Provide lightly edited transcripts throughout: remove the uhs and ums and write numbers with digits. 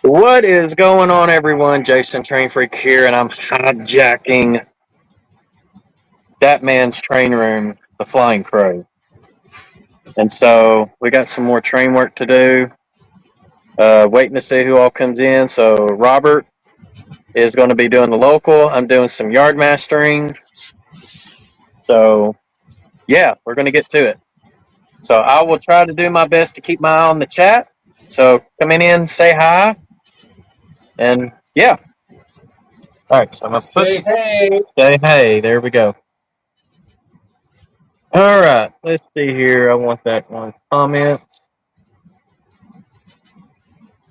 What is going on, everyone? Jason Train Freak here, and I'm hijacking that man's train room, the Flying Crow. And so we got some more train work to do. Waiting to see who all comes in. So Robert is going to be doing the local. I'm doing some yard mastering. So yeah, we're going to get to it. So I will try to do my best to keep my eye on the chat. So coming in, say hi, and yeah. All right, so I'm gonna Say hey. say hey. There we go. All right, let's see here. I want that one comments.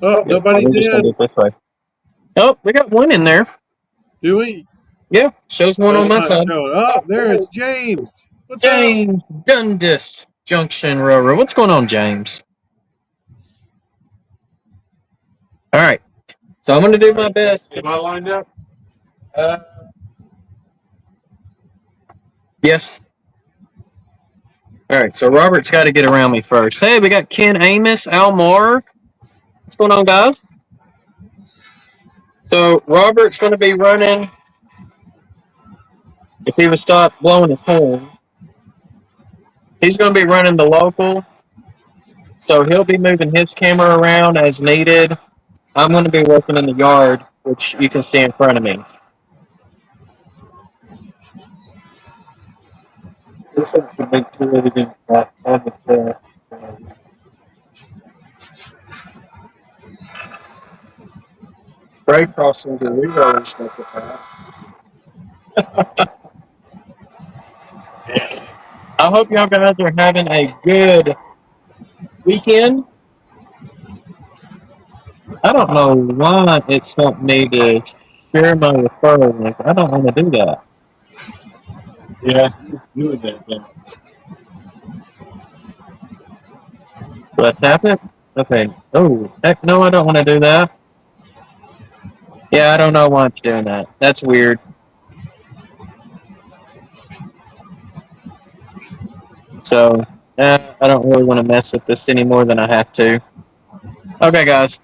Oh, Yep, nobody's we're just gonna do in. it this way. Oh, we got one in there. Do we? Yeah, shows one But on it's my not side. showing. Oh, there's James. What's up? James Dundas Junction Railroad. What's going on, James? All right, so I'm gonna do my best. Am I lined up? Uh, yes. All right, so Robert's got to get around me first. Hey, we got Ken Amos, Al Moore. What's going on, guys? So Robert's going to be running. If he would stop blowing his horn, he's going to be running the local. So he'll be moving his camera around as needed. I'm going to be working in the yard, which you can see in front of me. This is the big two Grade crossings are really stuff with that. I hope y'all guys are having a good weekend. I don't know why it's want me to share my referral link. I don't want to do that. Yeah, do that then. Let's tap it. Okay. Oh, heck no, I don't want to do that. Yeah, I don't know why it's doing that. That's weird. So, I don't really want to mess with this any more than I have to. Okay, guys.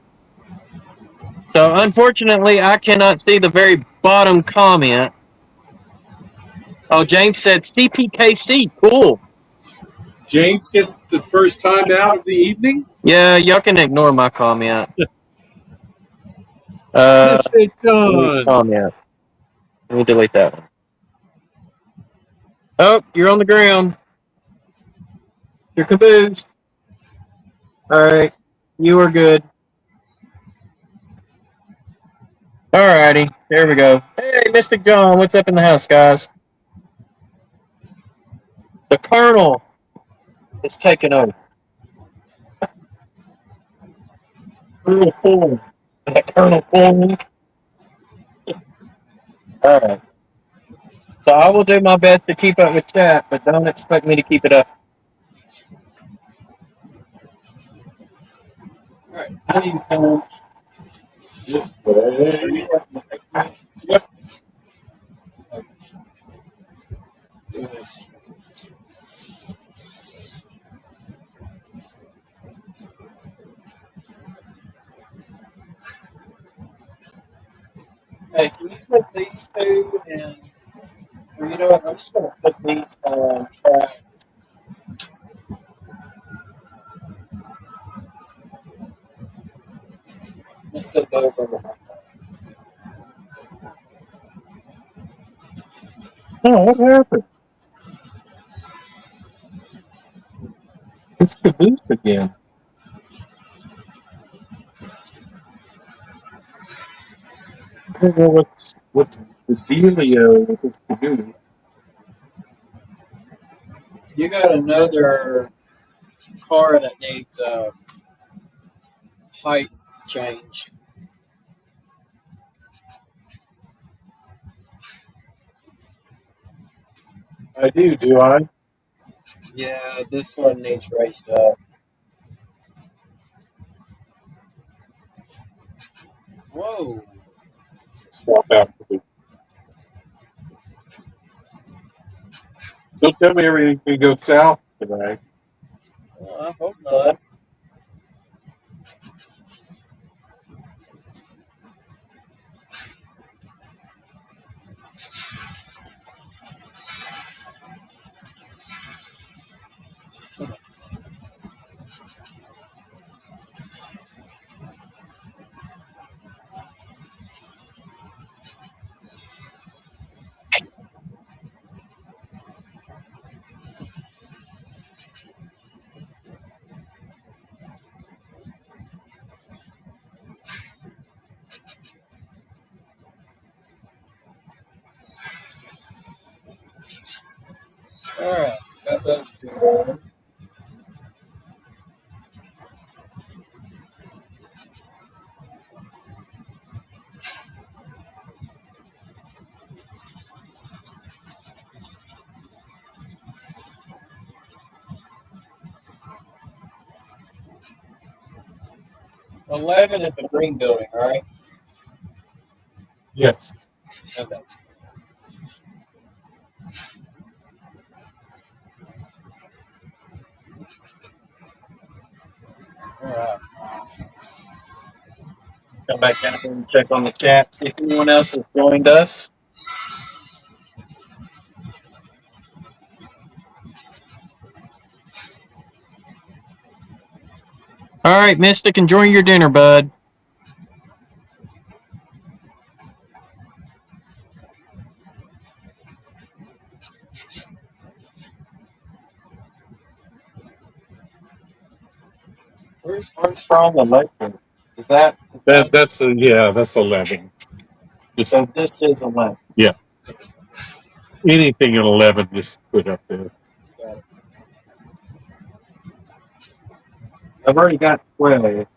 So, unfortunately, I cannot see the very bottom comment. Oh, James said CPKC. Cool. James gets the first time out of the evening. Yeah, y'all can ignore my comment. Mr. John. Comment. Let me delete that one. Oh, you're on the ground. Your caboose. All right. You are good. Alrighty. There we go. Hey, Mystic John. What's up in the house, guys? The Colonel is taking over. Colonel Ford. That Colonel Ford. Alright. So I will do my best to keep up with chat, but don't expect me to keep it up. Alright. I need to come. Yep. Hey, can you put these two and, or you know what, I'm just going to put these on track. Let's set those over. Oh, what happened? It's caboose again. I don't know what's the dealio with this caboose. You got another car that needs height changed. I do I? Yeah, this one needs raised up. Whoa. Swap out. Don't tell me everything's going to go south tonight. Well, I hope not. All right, got those two going. $11 is the green building, right? Yes. Okay. All right. Come back down here and check on the chat, see if anyone else has joined us. All right, Mystic, enjoy your dinner, bud. Where's Armstrong Electric? Is that That's 11. so? This is 11. Yeah. Anything at 11, just put up there. Got it. I've already got 12.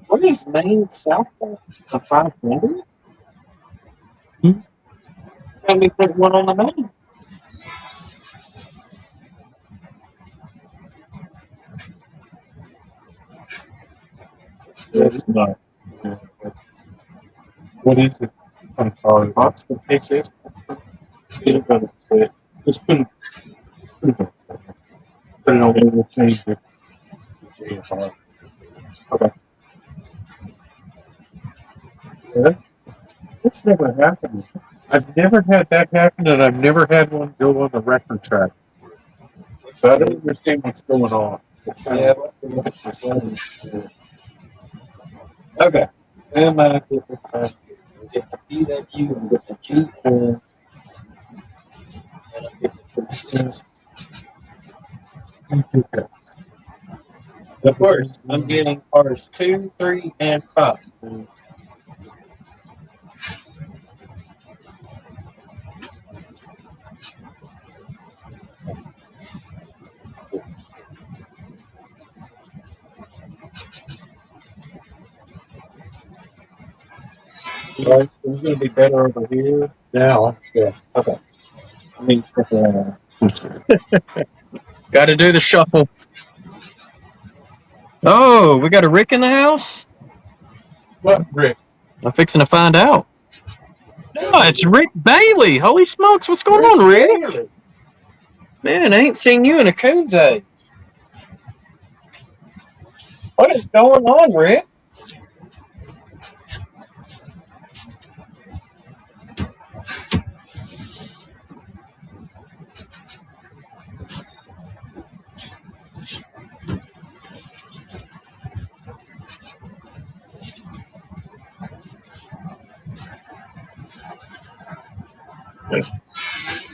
What is Maine South? A 500? Got me put one on the main. That's not. Yeah, what is it? I'm sorry. Box for KCS. Just put it on there. We'll change it. Okay. That's never happened. I've never had that happen, and I've never had one go on the record track. So I don't understand what's going on. Yeah, what's the settings? Okay. Am I get the PW and get the G4 and I get the KCS. Of course, I'm getting cars 2, 3, and 5. Right, it's going to be better over here. Now, Yeah. Okay. I mean, got to do the shuffle. Oh, we got a Rick in the house? what, Rick? I'm fixing to find out. No, it's Rick Bailey. Holy smokes, what's going on, Rick? Man, I ain't seen you in a coon's age. What is going on, Rick?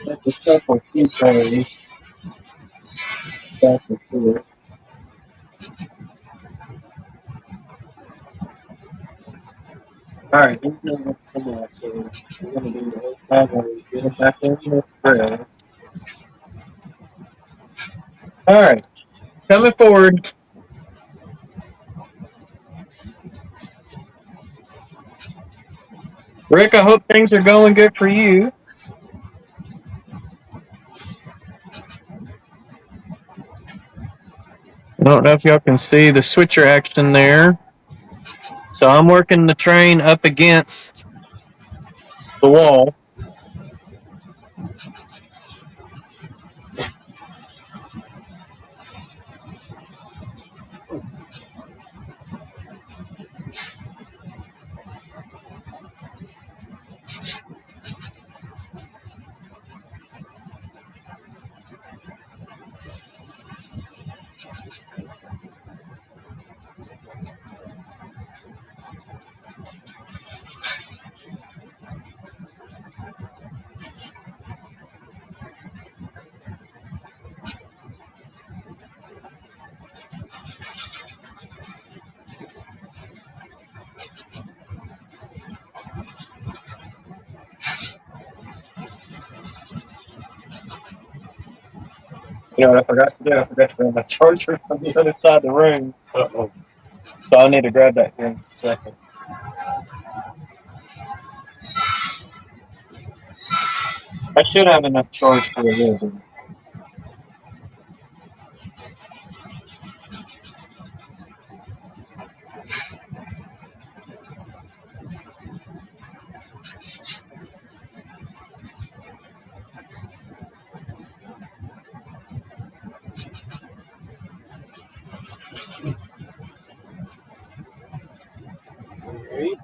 Let the shuffle keep going. Back and forth. All right, here's another come on. So we're going to do the whole time where we get it back in the press. All right, coming forward. Rick, I hope things are going good for you. I don't know if y'all can see the switcher action there. So I'm working the train up against the wall. You know what I forgot to do? I forgot to grab my charger from the other side of the room. Uh-oh. So I need to grab that here in just a second. I should have enough charge for a little bit. Alright.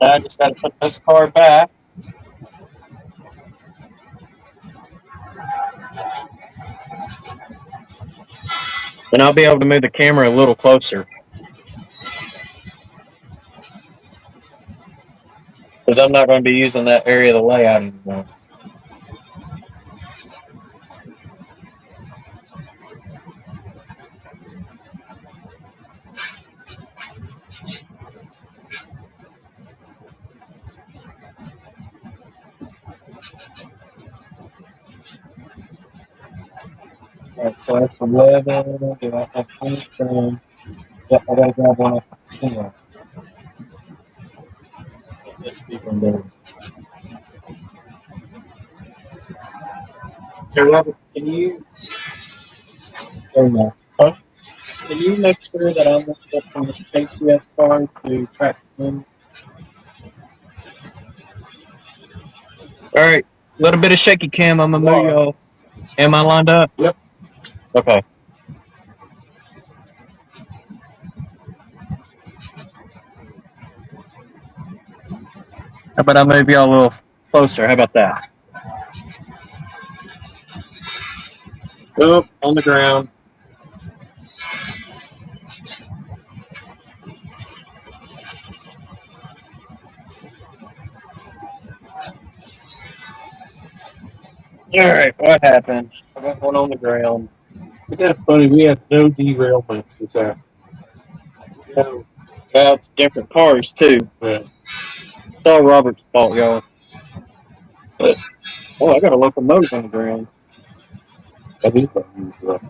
Now I just got to put this car back. And I'll be able to move the camera a little closer. Because I'm not going to be using that area of the layout anymore. Alright, so that's 11. Do I have 20? Yep, I gotta grab one off the 10. Let's keep on doing. Hey, Robert, can you? There we go. Huh? Can you make sure that I'm looking up from this KCS card to track in? All right, a little bit of shaky cam. I'm gonna move y'all. Am I lined up? Yep. Okay. How about I move y'all a little closer? How about that? Oh, on the ground. All right, what happened? I got one on the ground. Isn't that funny? We had no derailments this afternoon. No. Well, it's different cars too. Yeah. It's all Robert's fault, y'all. Oh, I got a locomotive on the ground. That is unusual.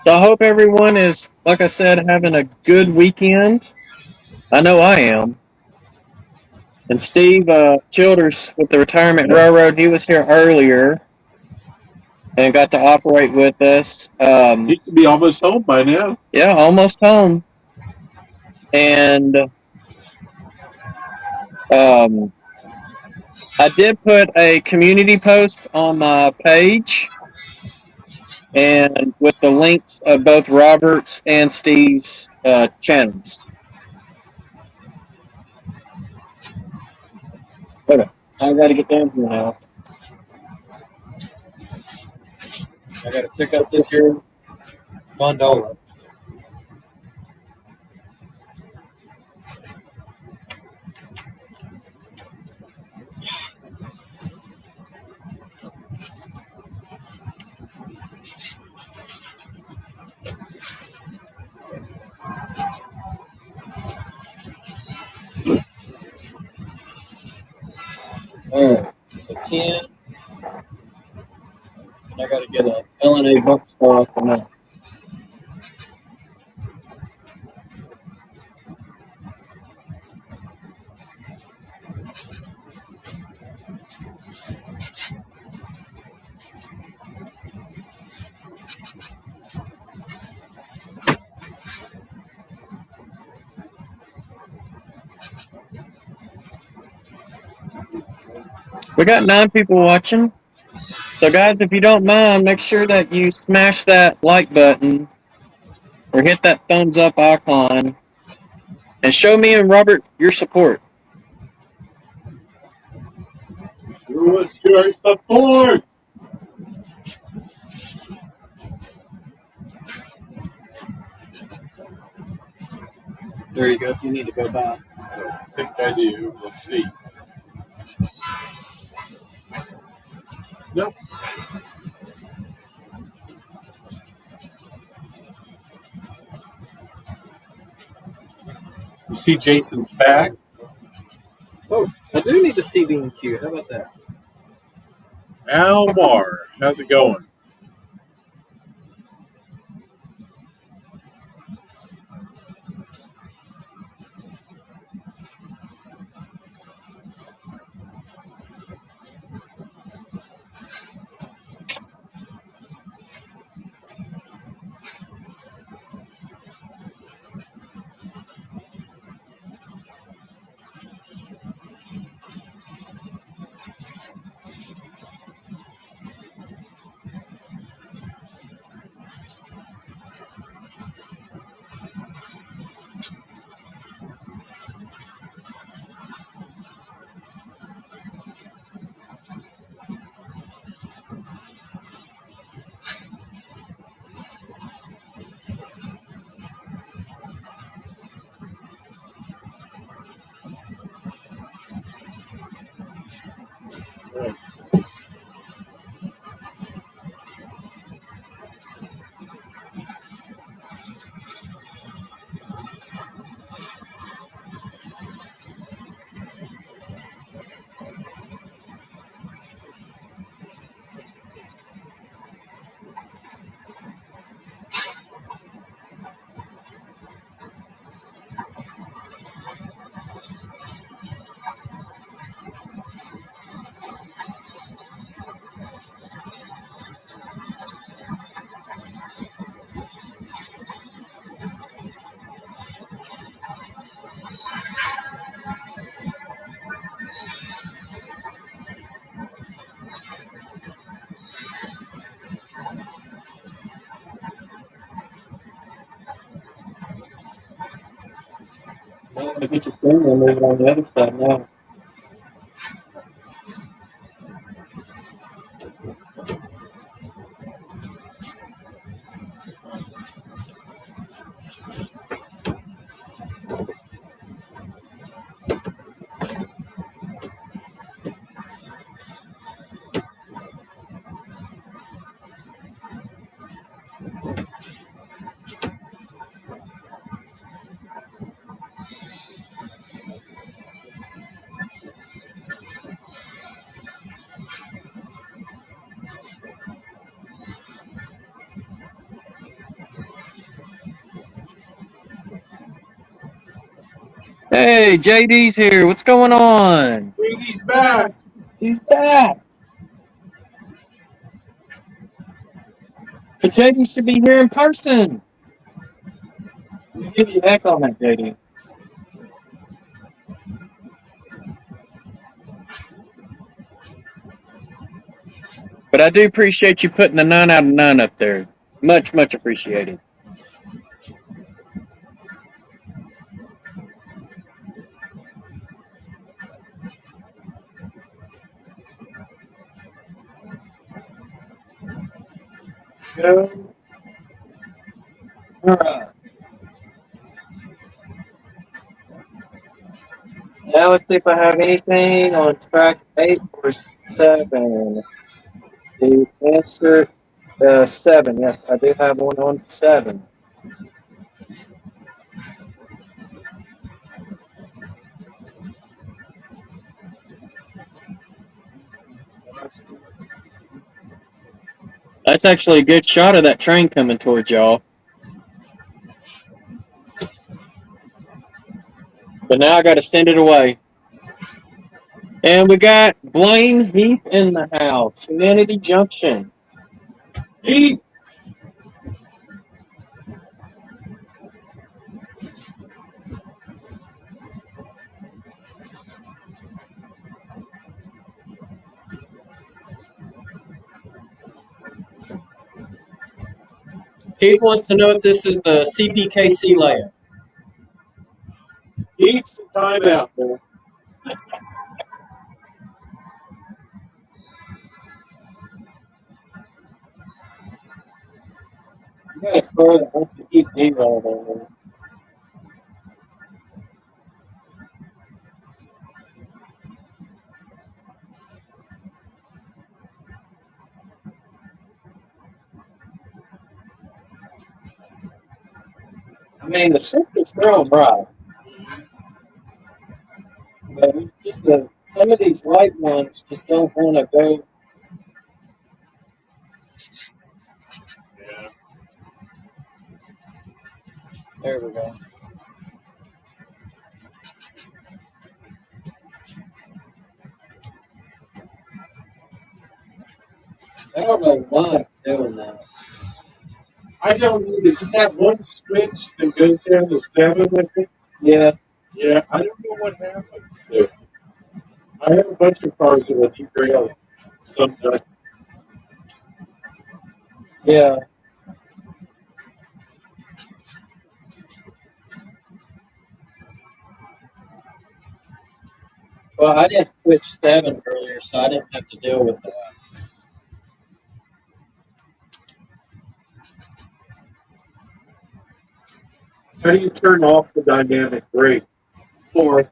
So I hope everyone is, like I said, having a good weekend. I know I am. And Steve Childers with the Retirement Railroad, he was here earlier and got to operate with us. He should be almost home by now. Yeah, almost home. And I did put a community post on my page and with the links of both Robert's and Steve's channels. Okay, I got to get down here now. I got to pick up this here gondola. Alright, so 10. And I got to get a LNA box score off the map. We got 9 people watching. So guys, if you don't mind, make sure that you smash that like button or hit that thumbs up icon And show me and Robert your support. Show us your support. There you go. If you need to go by. I think I do. Let's see. Nope. You see Jason's back. Oh, I do need the CB&Q. How about that? Almar, how's it going? Right. Well, I get your finger and move it on the other side now. Hey, JD's here. What's going on? He's back. He's back. But JD should be here in person. Give you heck on that, JD. But I do appreciate you putting the 9 out of 9 up there. Much, much appreciated. Go. All right. Now let's see if I have anything on track 8 or 7. The answer 7. Yes, I do have one on 7. That's actually a good shot of that train coming towards y'all. But now I got to send it away. And we got Blaine Heath in the house. Humanity Junction. Heath. Heath wants to know if this is the CPKC layout. Need some time out there. You got a car that wants to keep D-Rod on there. I mean, the ship is thrown right. But it's just some of these white ones just don't want to go. Yeah. There we go. I don't know why it's doing that. I don't know. Is it that one switch that goes down to 7, I think? Yeah. Yeah, I don't know what happens there. I have a bunch of cars that are derailed. Some don't. Yeah. Well, I didn't switch 7 earlier, so I didn't have to deal with that. How do you turn off the dynamic brake? 4.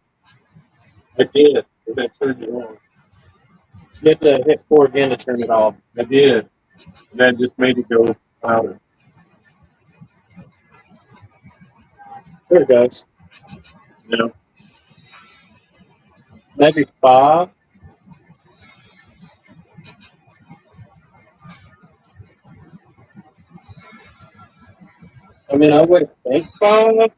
I did, and I turned it on. You have to hit 4 again to turn it off. I did, and that just made it go louder. There it goes. You know? Maybe 5. I mean, I would think 5.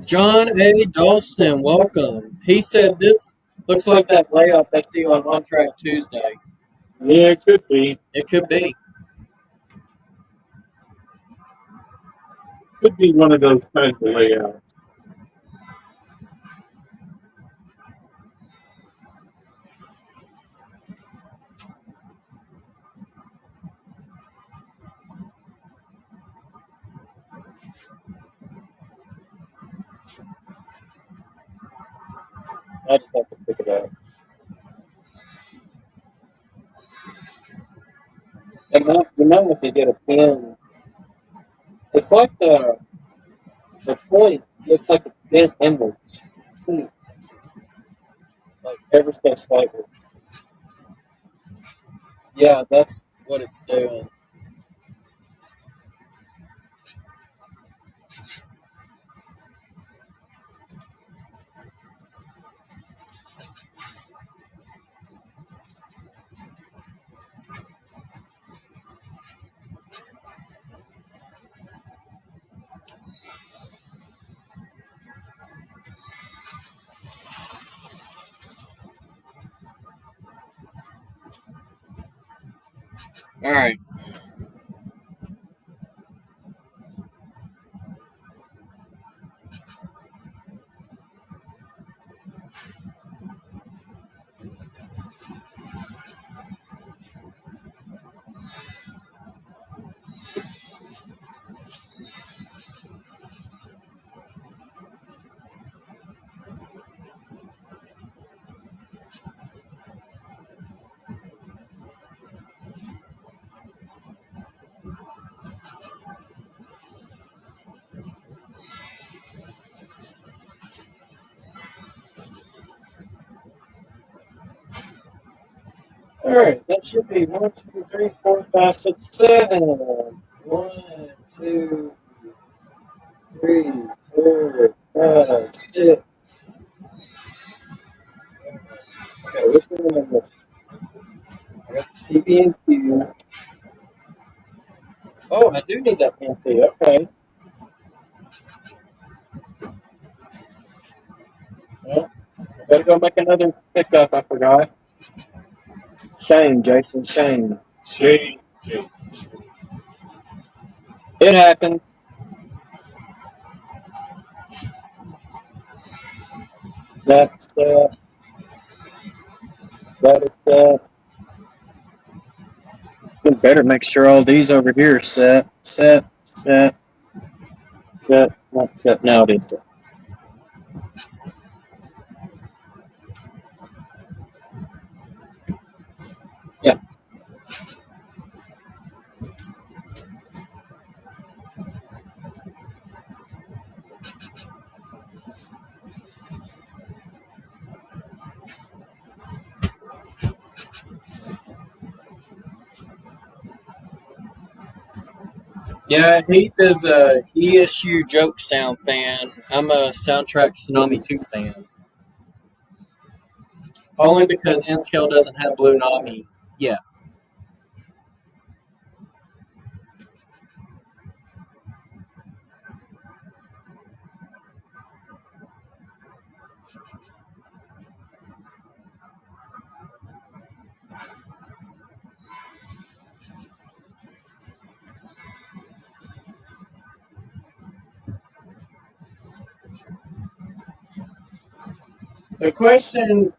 John A. Dawson, welcome. He said this looks like that layout they see on On Track Tuesday. Yeah, it could be. It could be. Could be one of those kinds of layouts. I just have to pick it up. And you know if you get a pin, it's like the point looks like it's bent inwards. Like ever so slightly. Yeah, that's what it's doing. All right. All right, that should be 1, 2, 3, 4, 5, 6, 7. 1, 2, 3, 4, 5, 6. Okay, which one am I missing? I got the CB and Q. Oh, I do need that PNP. Okay. Well, I better go make another pickup. I forgot. Shame, Jason. Shame. Shady, Jason. It happens. Next. set. That is set. We better make sure all these over here are set. Set. Set. Set. Not set. Now it is set. Yeah. Yeah, Heath is a ESU joke sound fan. I'm a soundtrack Tsunami 2 fan. Only because N-Scale doesn't have Blue Nami. Yeah.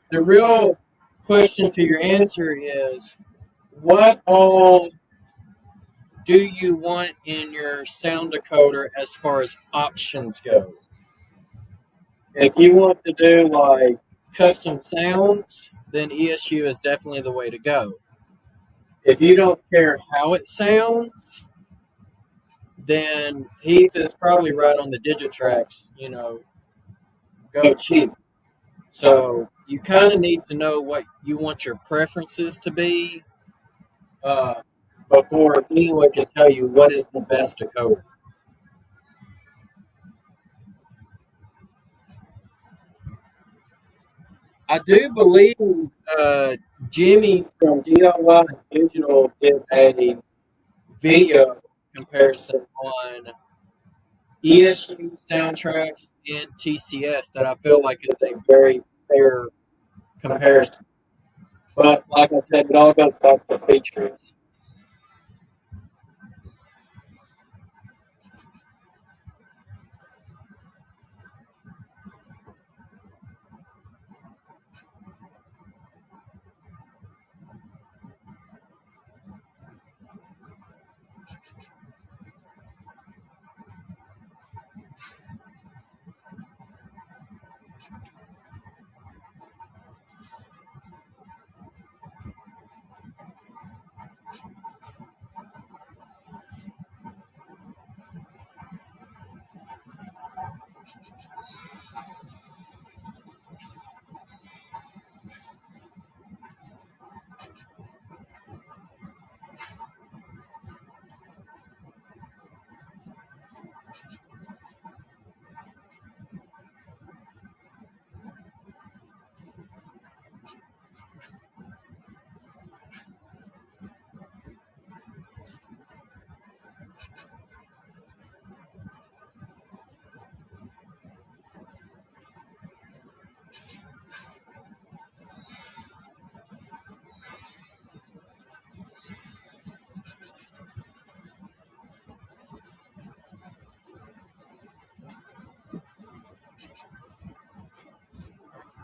The real question to your answer is, what all do you want in your sound decoder as far as options go? If you want to do like custom sounds, then ESU is definitely the way to go. If you don't care how it sounds, then Heath is probably right on the Digitracks, go cheap. So you kind of need to know what you want your preferences to be uh, before anyone can tell you what is the best decoder. I do believe Jimmy from DIY Digital did a video comparison on ESU soundtracks and TCS that I feel like is a very fair comparison. But like I said, it all goes back to features.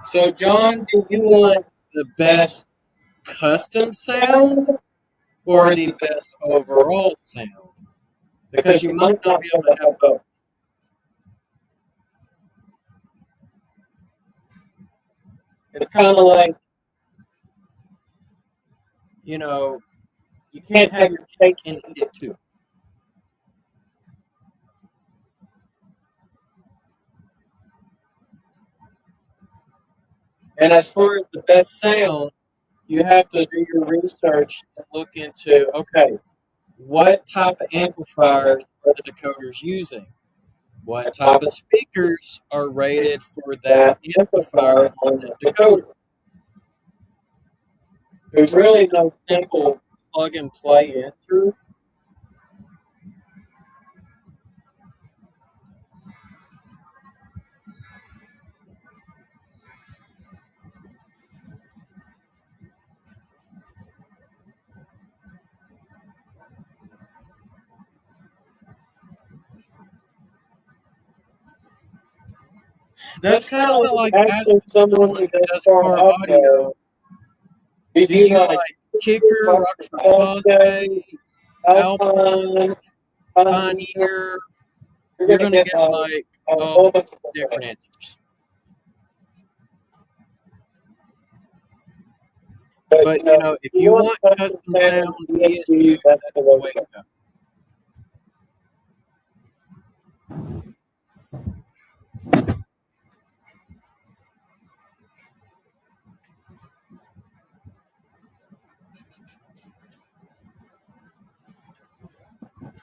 So, John, do you want the best custom sound or the best overall sound? Because you might not be able to have both. It's kind of like, you can't have your cake and eat it too. And as far as the best sound, you have to do your research and look into, okay, what type of amplifiers are the decoders using? What type of speakers are rated for that amplifier on the decoder? There's really no simple plug and play answer. That's kind of like asking someone who does car audio, do you like Kicker, Rockford Fosgate, Alpine, Pioneer? You're going to get like a whole bunch of different answers. But, you know, if you want custom sound ESU, that's the way to go.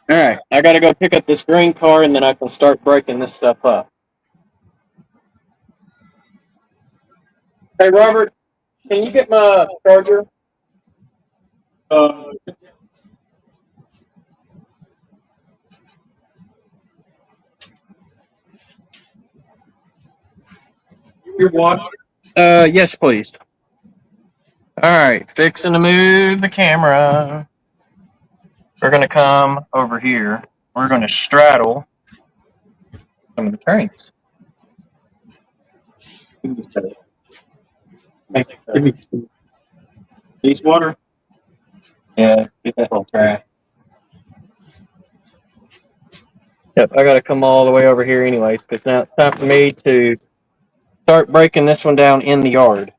All right, I got to go pick up this green car, and then I can start breaking this stuff up. Hey, Robert, can you get my charger? Your water? Yes, please. All right, fixing to move the camera. We're going to come over here. We're going to straddle some of the trains. Give me some. These water? Yeah, get that little trash. Yep, I got to come all the way over here anyways, because now it's time for me to start breaking this one down in the yard.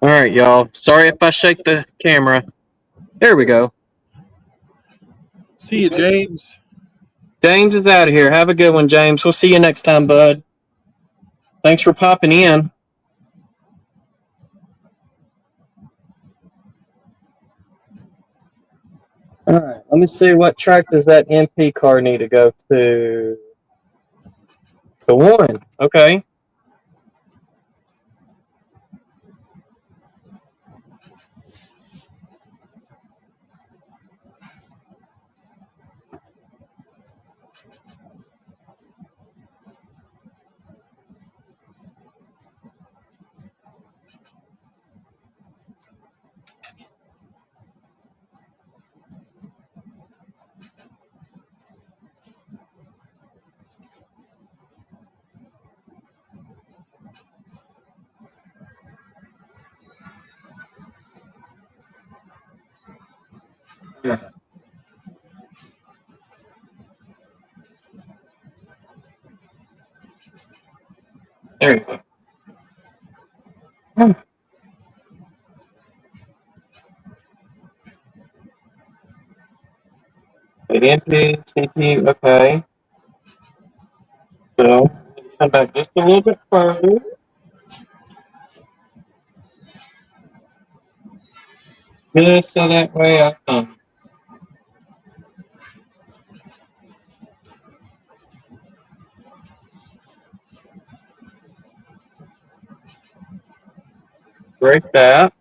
All right, y'all. Sorry if I shake the camera. There we go. See you, James. James is out of here. Have a good one, James. We'll see you next time, bud. Thanks for popping in. All right, let me see, what track does that MP car need to go to? The one. Okay. Yeah. There you go. MP, CP, okay. So, come back just a little bit further. Just so that way I can break that.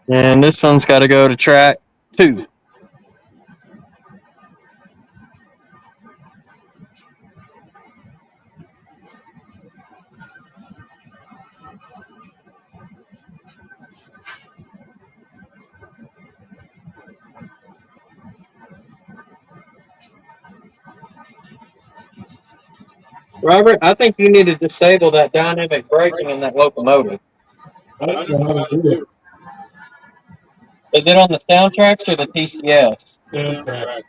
And this one's got to go to track 2. Robert, I think you need to disable that dynamic braking in that locomotive. I don't know how to do it. Is it on the soundtracks or the TCS? Soundtrack.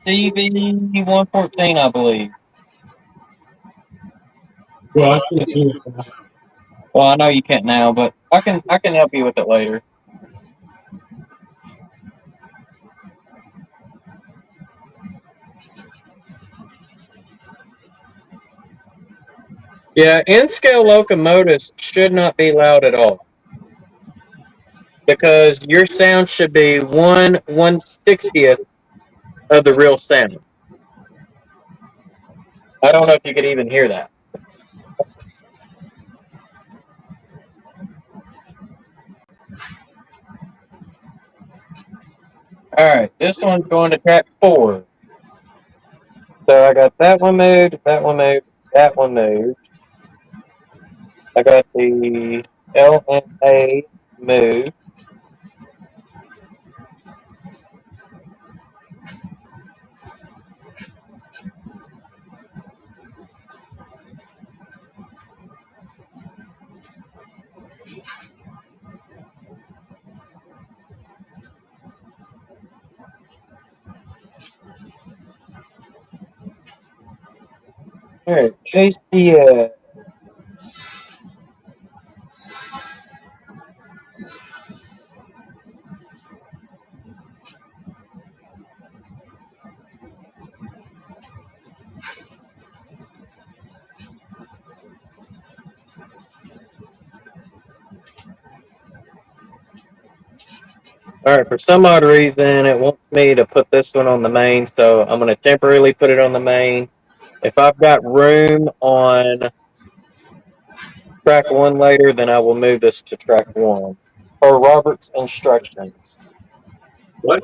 CV 114, I believe. Well, I can't do it now. Well, I know you can't now, but I can help you with it later. Yeah, N-scale locomotives should not be loud at all, because your sound should be 1/160th of the real sound. I don't know if you could even hear that. All right, this one's going to track 4. So I got that one moved, that one moved, that one moved. I got the L and A moved. All right, KCS. All right, for some odd reason, it wants me to put this one on the main, so I'm going to temporarily put it on the main. If I've got room on track 1 later, then I will move this to track 1. Per Robert's instructions. What?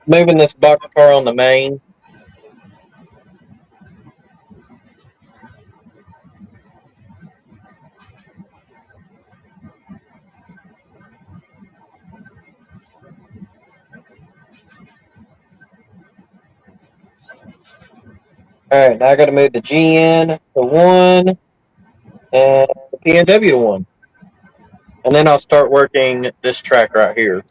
Moving this box car on the main. All right, now I got to move the GN to 1 and the PNW to 1. And then I'll start working this track right here.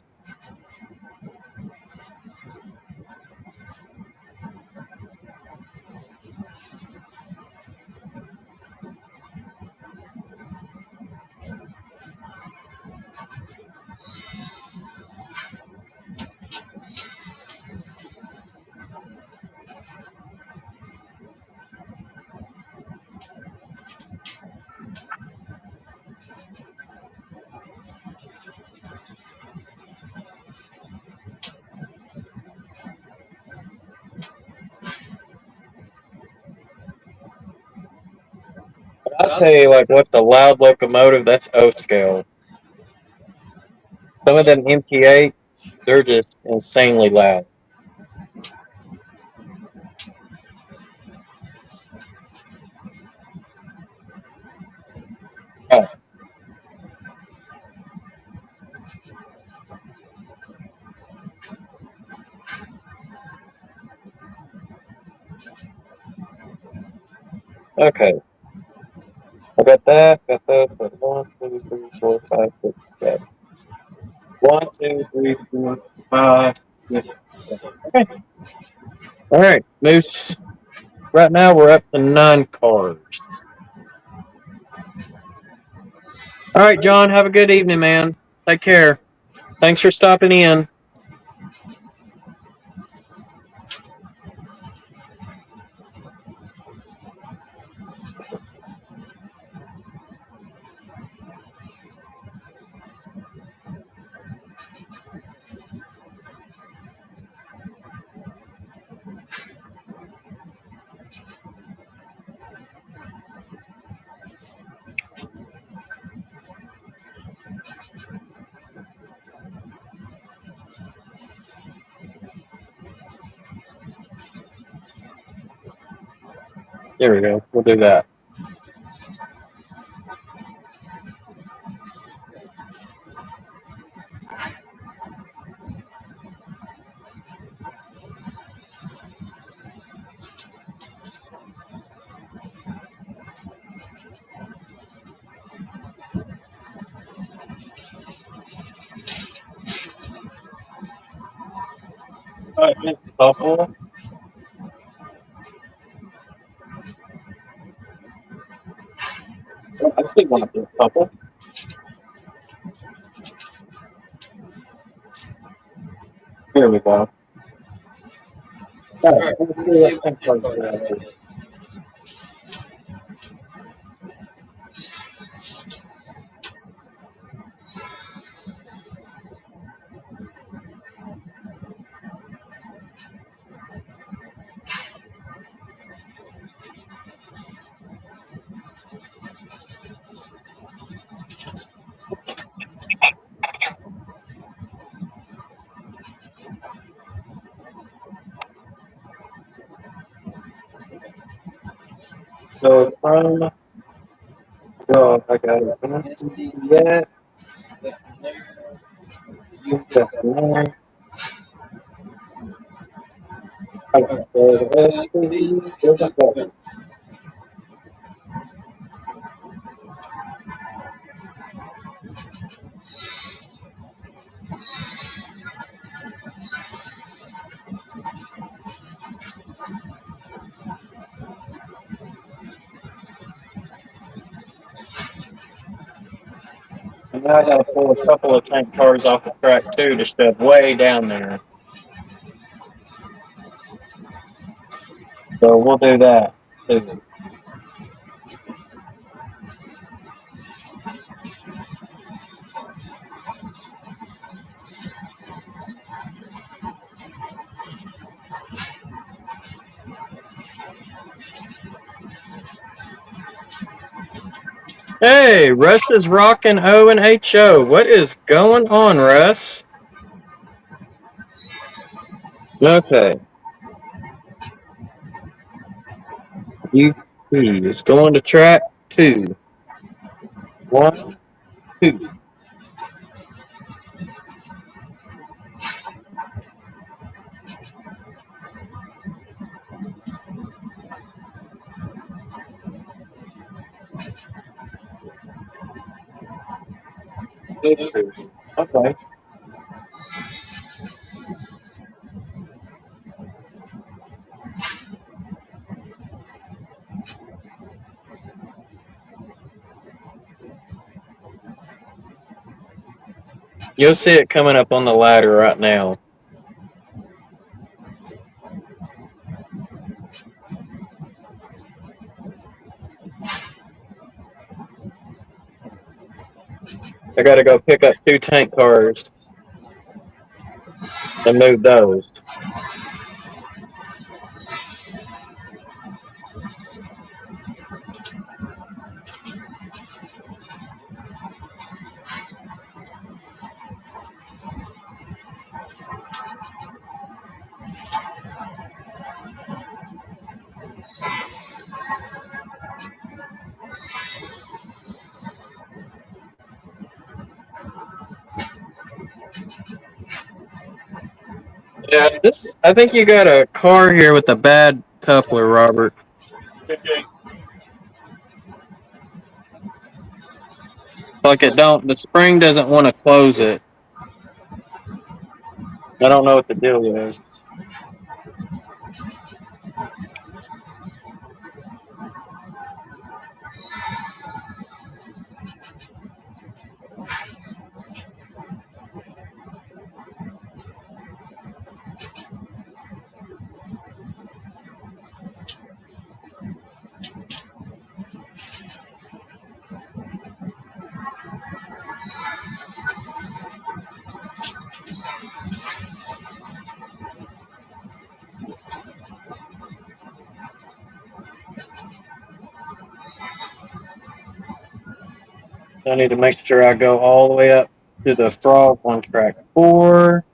I'll tell you, like, what's a loud locomotive? That's O scale. Some of them MT8, they're just insanely loud. Oh, okay. I got that. Got those. Got 1, 2, 3, 4, 5, 6, 7. 1, 2, 3, 4, 5, 6, 7. Okay. All right. Moose. Right now we're up to 9 cars. All right, John. Have a good evening, man. Take care. Thanks for stopping in. There we go. We'll do that. All right, just a couple. I still want to do a couple. Here we go. All All right, right, let's let's see see what what things things are are doing doing here. here. So from go, I got it. NCT. That That one there. You get that one. okay. Okay, So so the SD SD doesn't doesn't go. go. And now I got to pull a couple of tank cars off the track too to shove way down there. So we'll do that too. Hey, Russ is rocking O and HO. What is going on, Russ? Okay. UP is going to track 2. 1, 2. Those two. Okay. You'll see it coming up on the ladder right now. I got to go pick up 2 tank cars and move those. Yeah, this. I think you got a car here with a bad coupler, Robert. Like it don't. The spring doesn't want to close it. I don't know what the deal is. I need to make sure I go all the way up to the frog on track 4.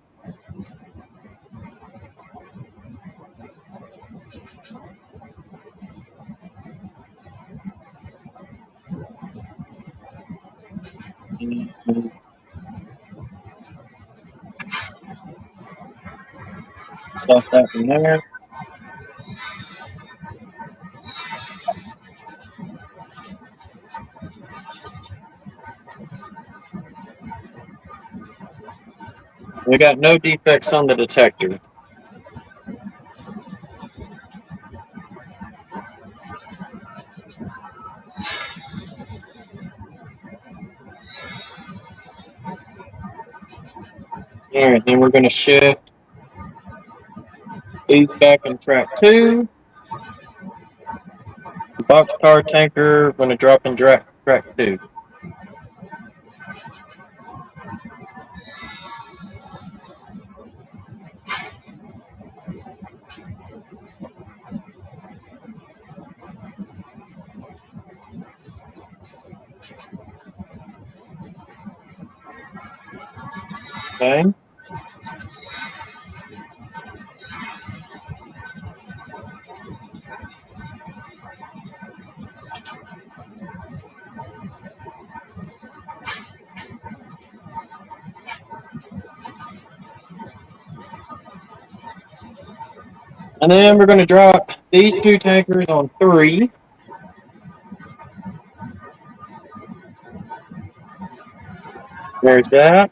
Stop that in there. We got no defects on the detector. All right, then we're going to shift these back in track 2. Boxcar tanker going to drop in track 2. Okay. And then we're going to drop these two tankers on 3. There's that.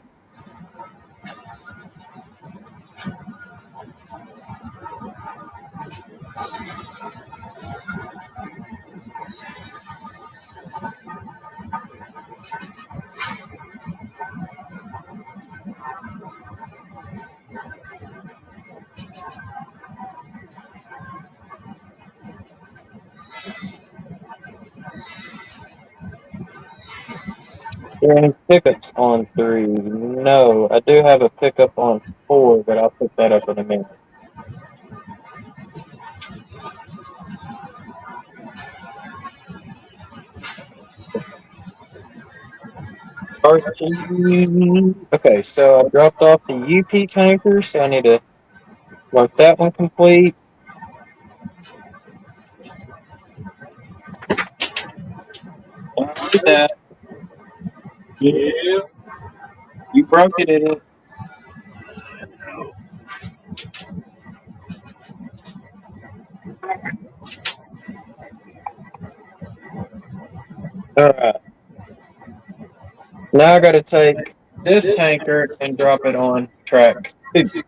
There are any pickups on 3? No, I do have a pickup on 4, but I'll put that up in a minute. Okay, so I dropped off the UP tanker, so I need to mark that one complete. Did that. Yeah, you broke it in it. All right. Now I got to take this tanker and drop it on track 2.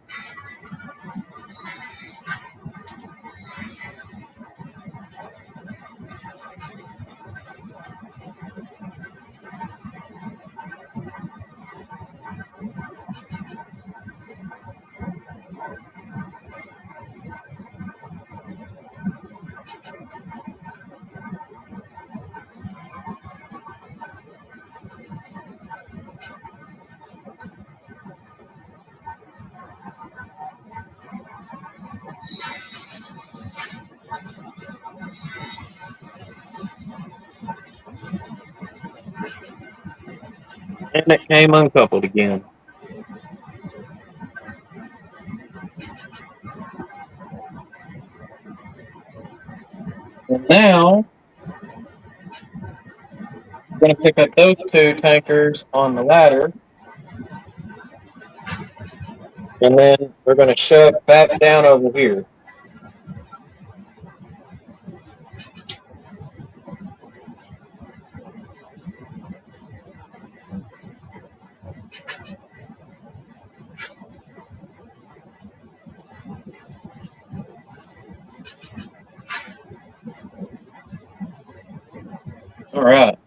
And it came uncoupled again. And now I'm going to pick up those 2 tankers on the ladder. And then we're going to shove back down over here. All right.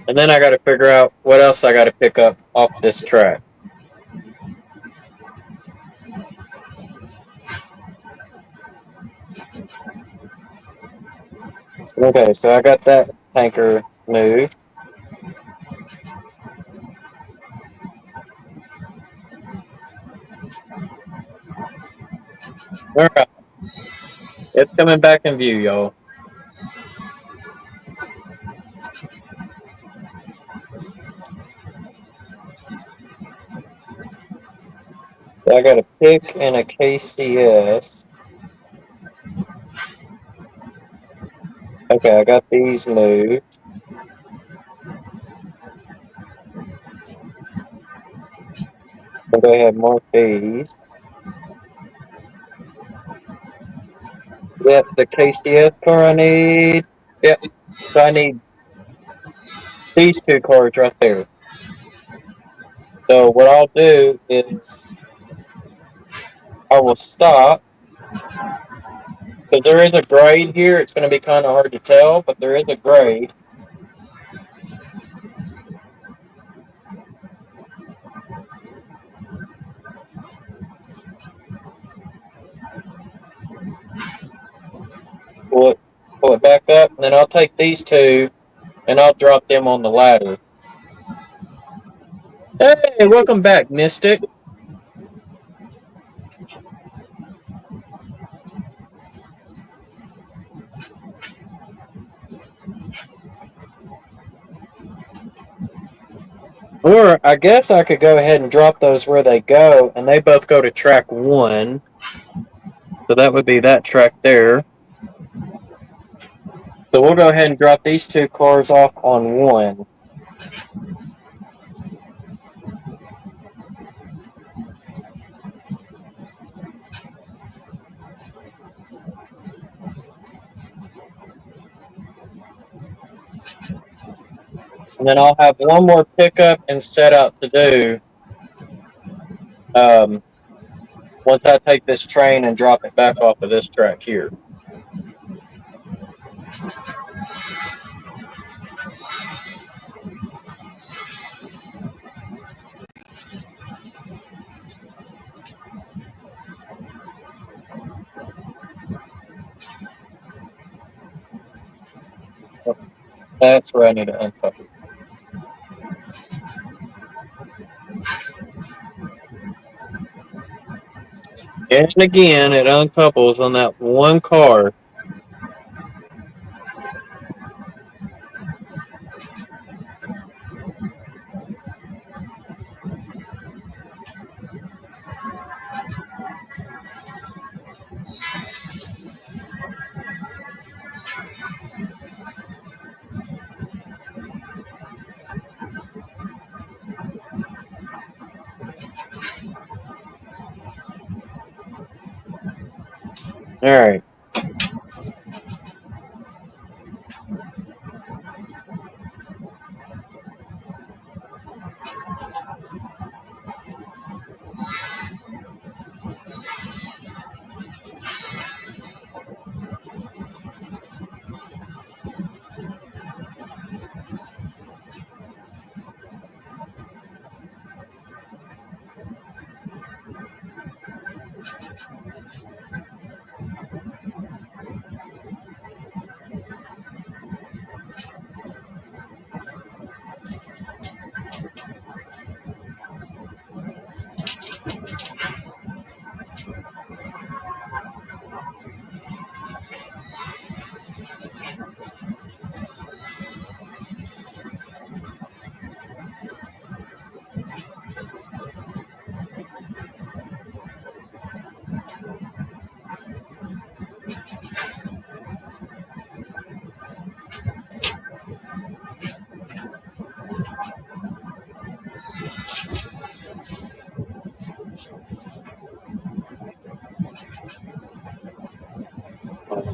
And then I got to figure out what else I got to pick up off this track. Okay, so I got that tanker moved. All right. It's coming back in view, y'all. So I got a pick and a KCS. Okay, I got these moved. I'll go ahead and mark these. Yep, the KCS car I need. Yep, so I need these 2 cars right there. So what I'll do is I will stop. Because there is a grade here. It's going to be kind of hard to tell, but there is a grade. Pull it back up, and then I'll take these 2 and I'll drop them on the ladder. Hey, welcome back, Mystic. Or I guess I could go ahead and drop those where they go, and they both go to track 1. So that would be that track there. So we'll go ahead and drop these 2 cars off on 1. And then I'll have one more pickup and set out to do once I take this train and drop it back off of this track here. That's where I need to uncouple. And again, it uncouples on that one car. All right.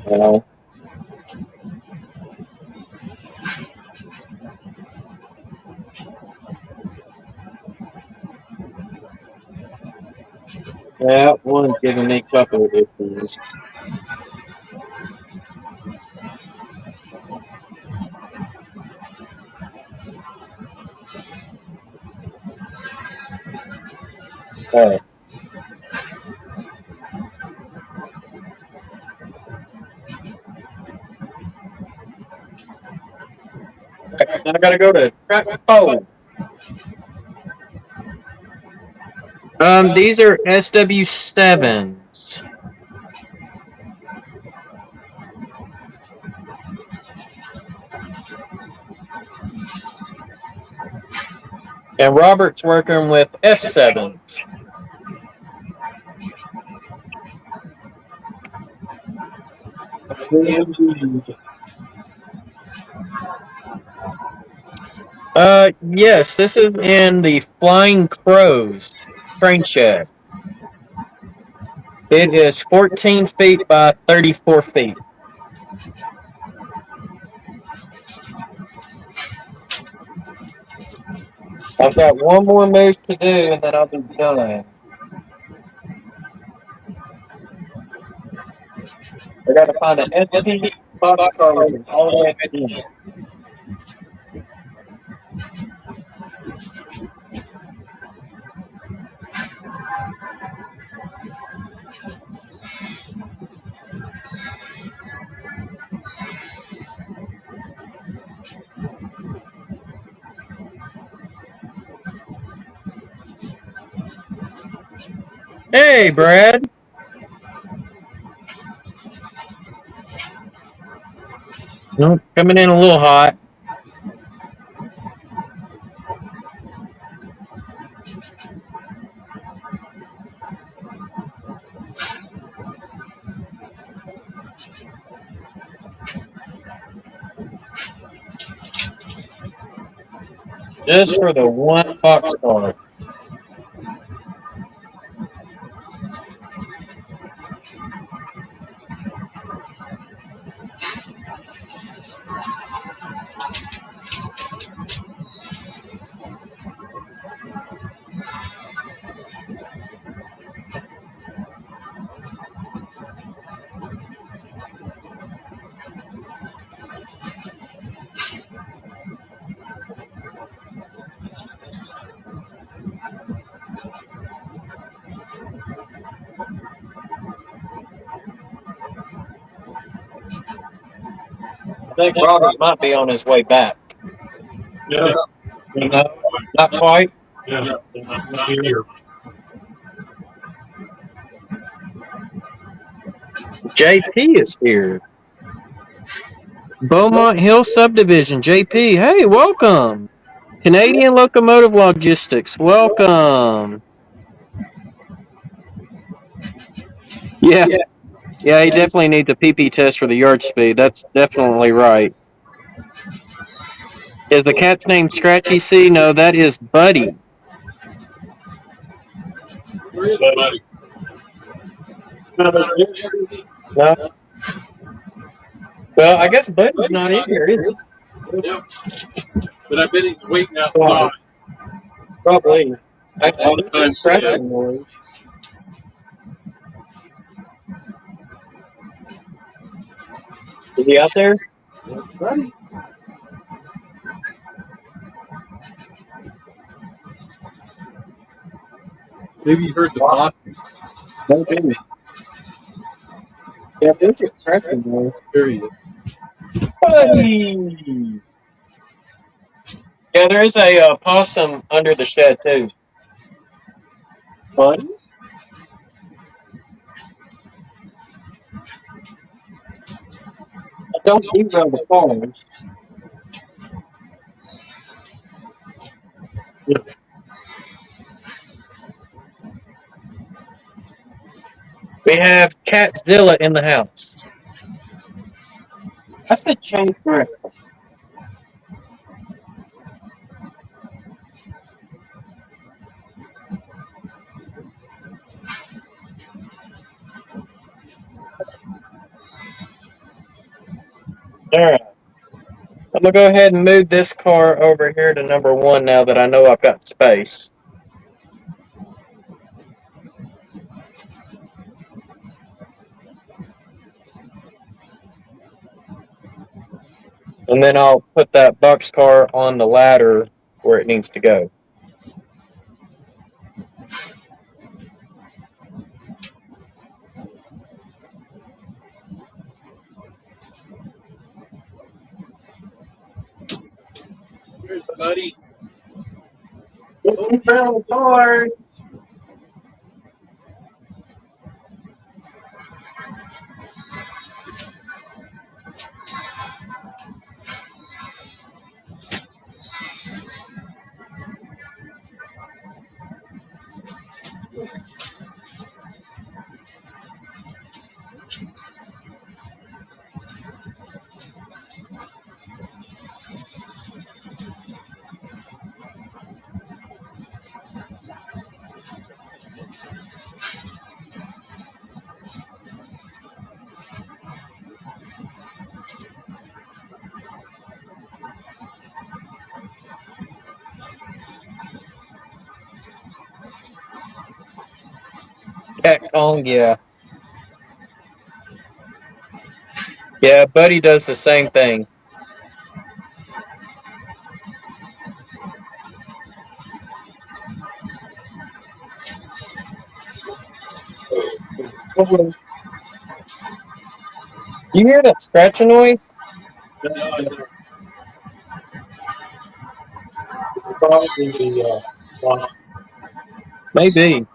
Well, that one's giving me a couple of issues. All right. Now I gotta go to track 4. These are SW7s. And Robert's working with F7s. Yes, this is in the Flying Crows train shed. It is 14 feet by 34 feet. I've got one more move to do, and then I'll be done. I got to find an SP boxcar with an all the way at the end. Hey, Brad. Nope, coming in a little hot. Just for the one boxcar. I think Robert might be on his way back. Yeah. No, not quite. Yeah. Not here. JP is here. Beaumont Hill Subdivision, JP. Hey, welcome. Canadian Locomotive Logistics, welcome. Yeah, he definitely needs a PP test for the yard speed. That's definitely right. Is the cat's name Scratchy C? No, that is Buddy. Where is Buddy? No. Well, I guess Buddy's not in here, is he? Yep. But I bet he's waiting outside. Probably. I All the time scratching noise. Is he out there? Buddy. Maybe you heard the talking. Maybe. Yeah, there's a scratching noise. There he is. Buddy! Yeah, there is a possum under the shed, too. Buddy? I don't see the farms. We have Catzilla in the house. I said change correct. Alright. I'm going to go ahead and move this car over here to number 1 now that I know I've got space. And then I'll put that boxcar on the ladder where it needs to go. Where's Buddy? It's around the car. Cat Kong, yeah. Yeah, Buddy does the same thing. You hear that scratching noise? Probably the Maybe.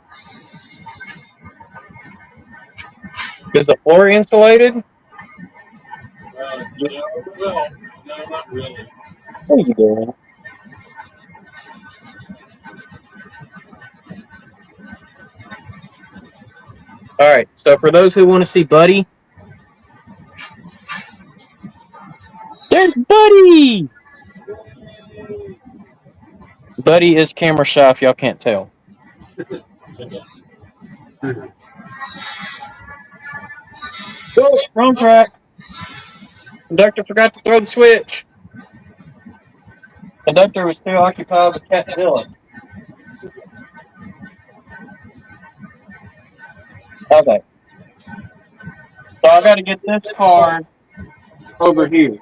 Is the floor insulated? Well, no, not really. What are you doing? Alright, so for those who want to see Buddy, there's Buddy! Buddy is camera shy if y'all can't tell. Oh, wrong track. Conductor forgot to throw the switch. Conductor was still occupied with Catzilla. Okay. So I got to get this car over here.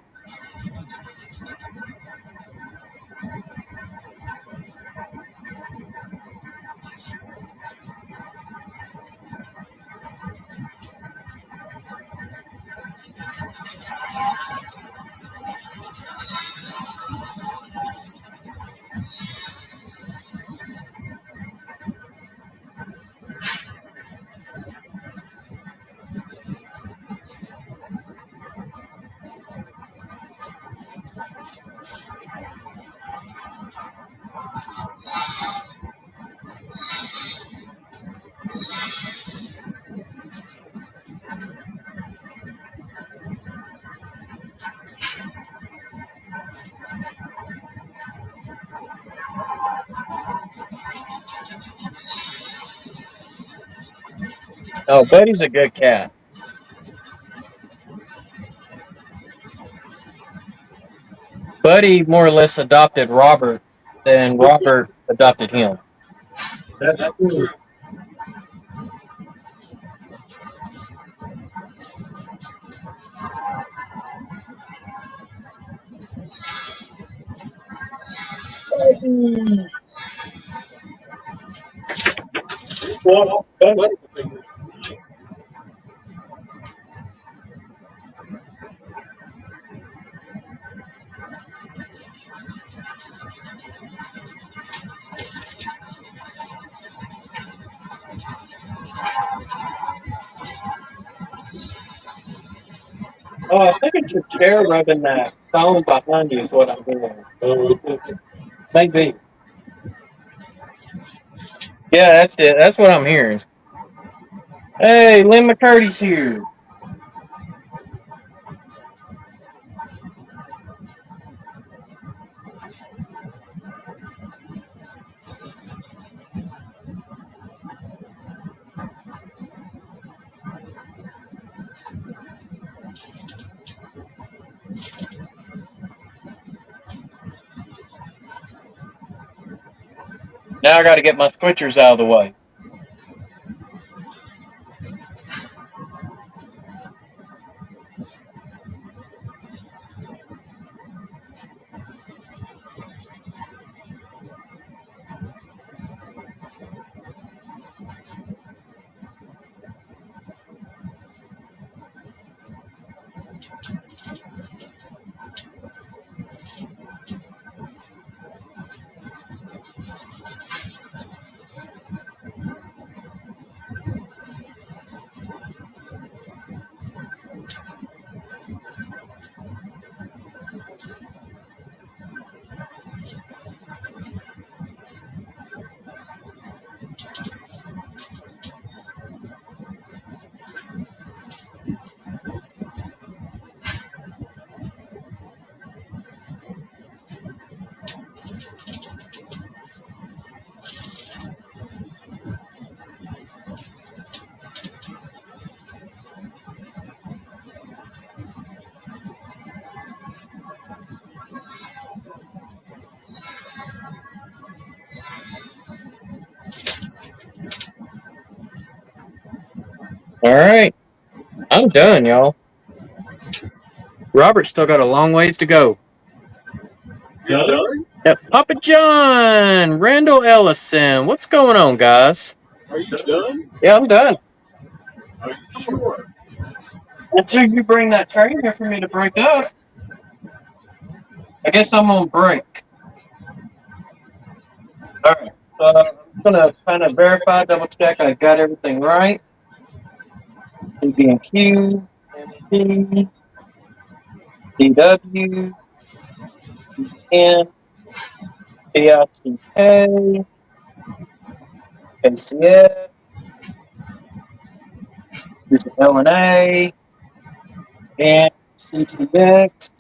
Oh, Buddy's a good cat. Buddy more or less adopted Robert than Robert adopted him. That's true. Well, Oh, I think it's your chair rubbing that phone behind you is what I'm doing. Maybe. Yeah, that's it. That's what I'm hearing. Hey, Lynn McCurdy's here. Now I got to get my switchers out of the way. All right. I'm done, y'all. Robert's still got a long ways to go. done? Yep. Papa John, Randall Ellison. What's going on, guys? Are you done? Yeah, I'm done. Are you sure? Until you bring that train here for me to break up, I guess I'm on break. All right. So I'm going to kind of verify, double check I got everything right. CB&Q, MT, DW, N, PICK, KCS, LNA, and CTX.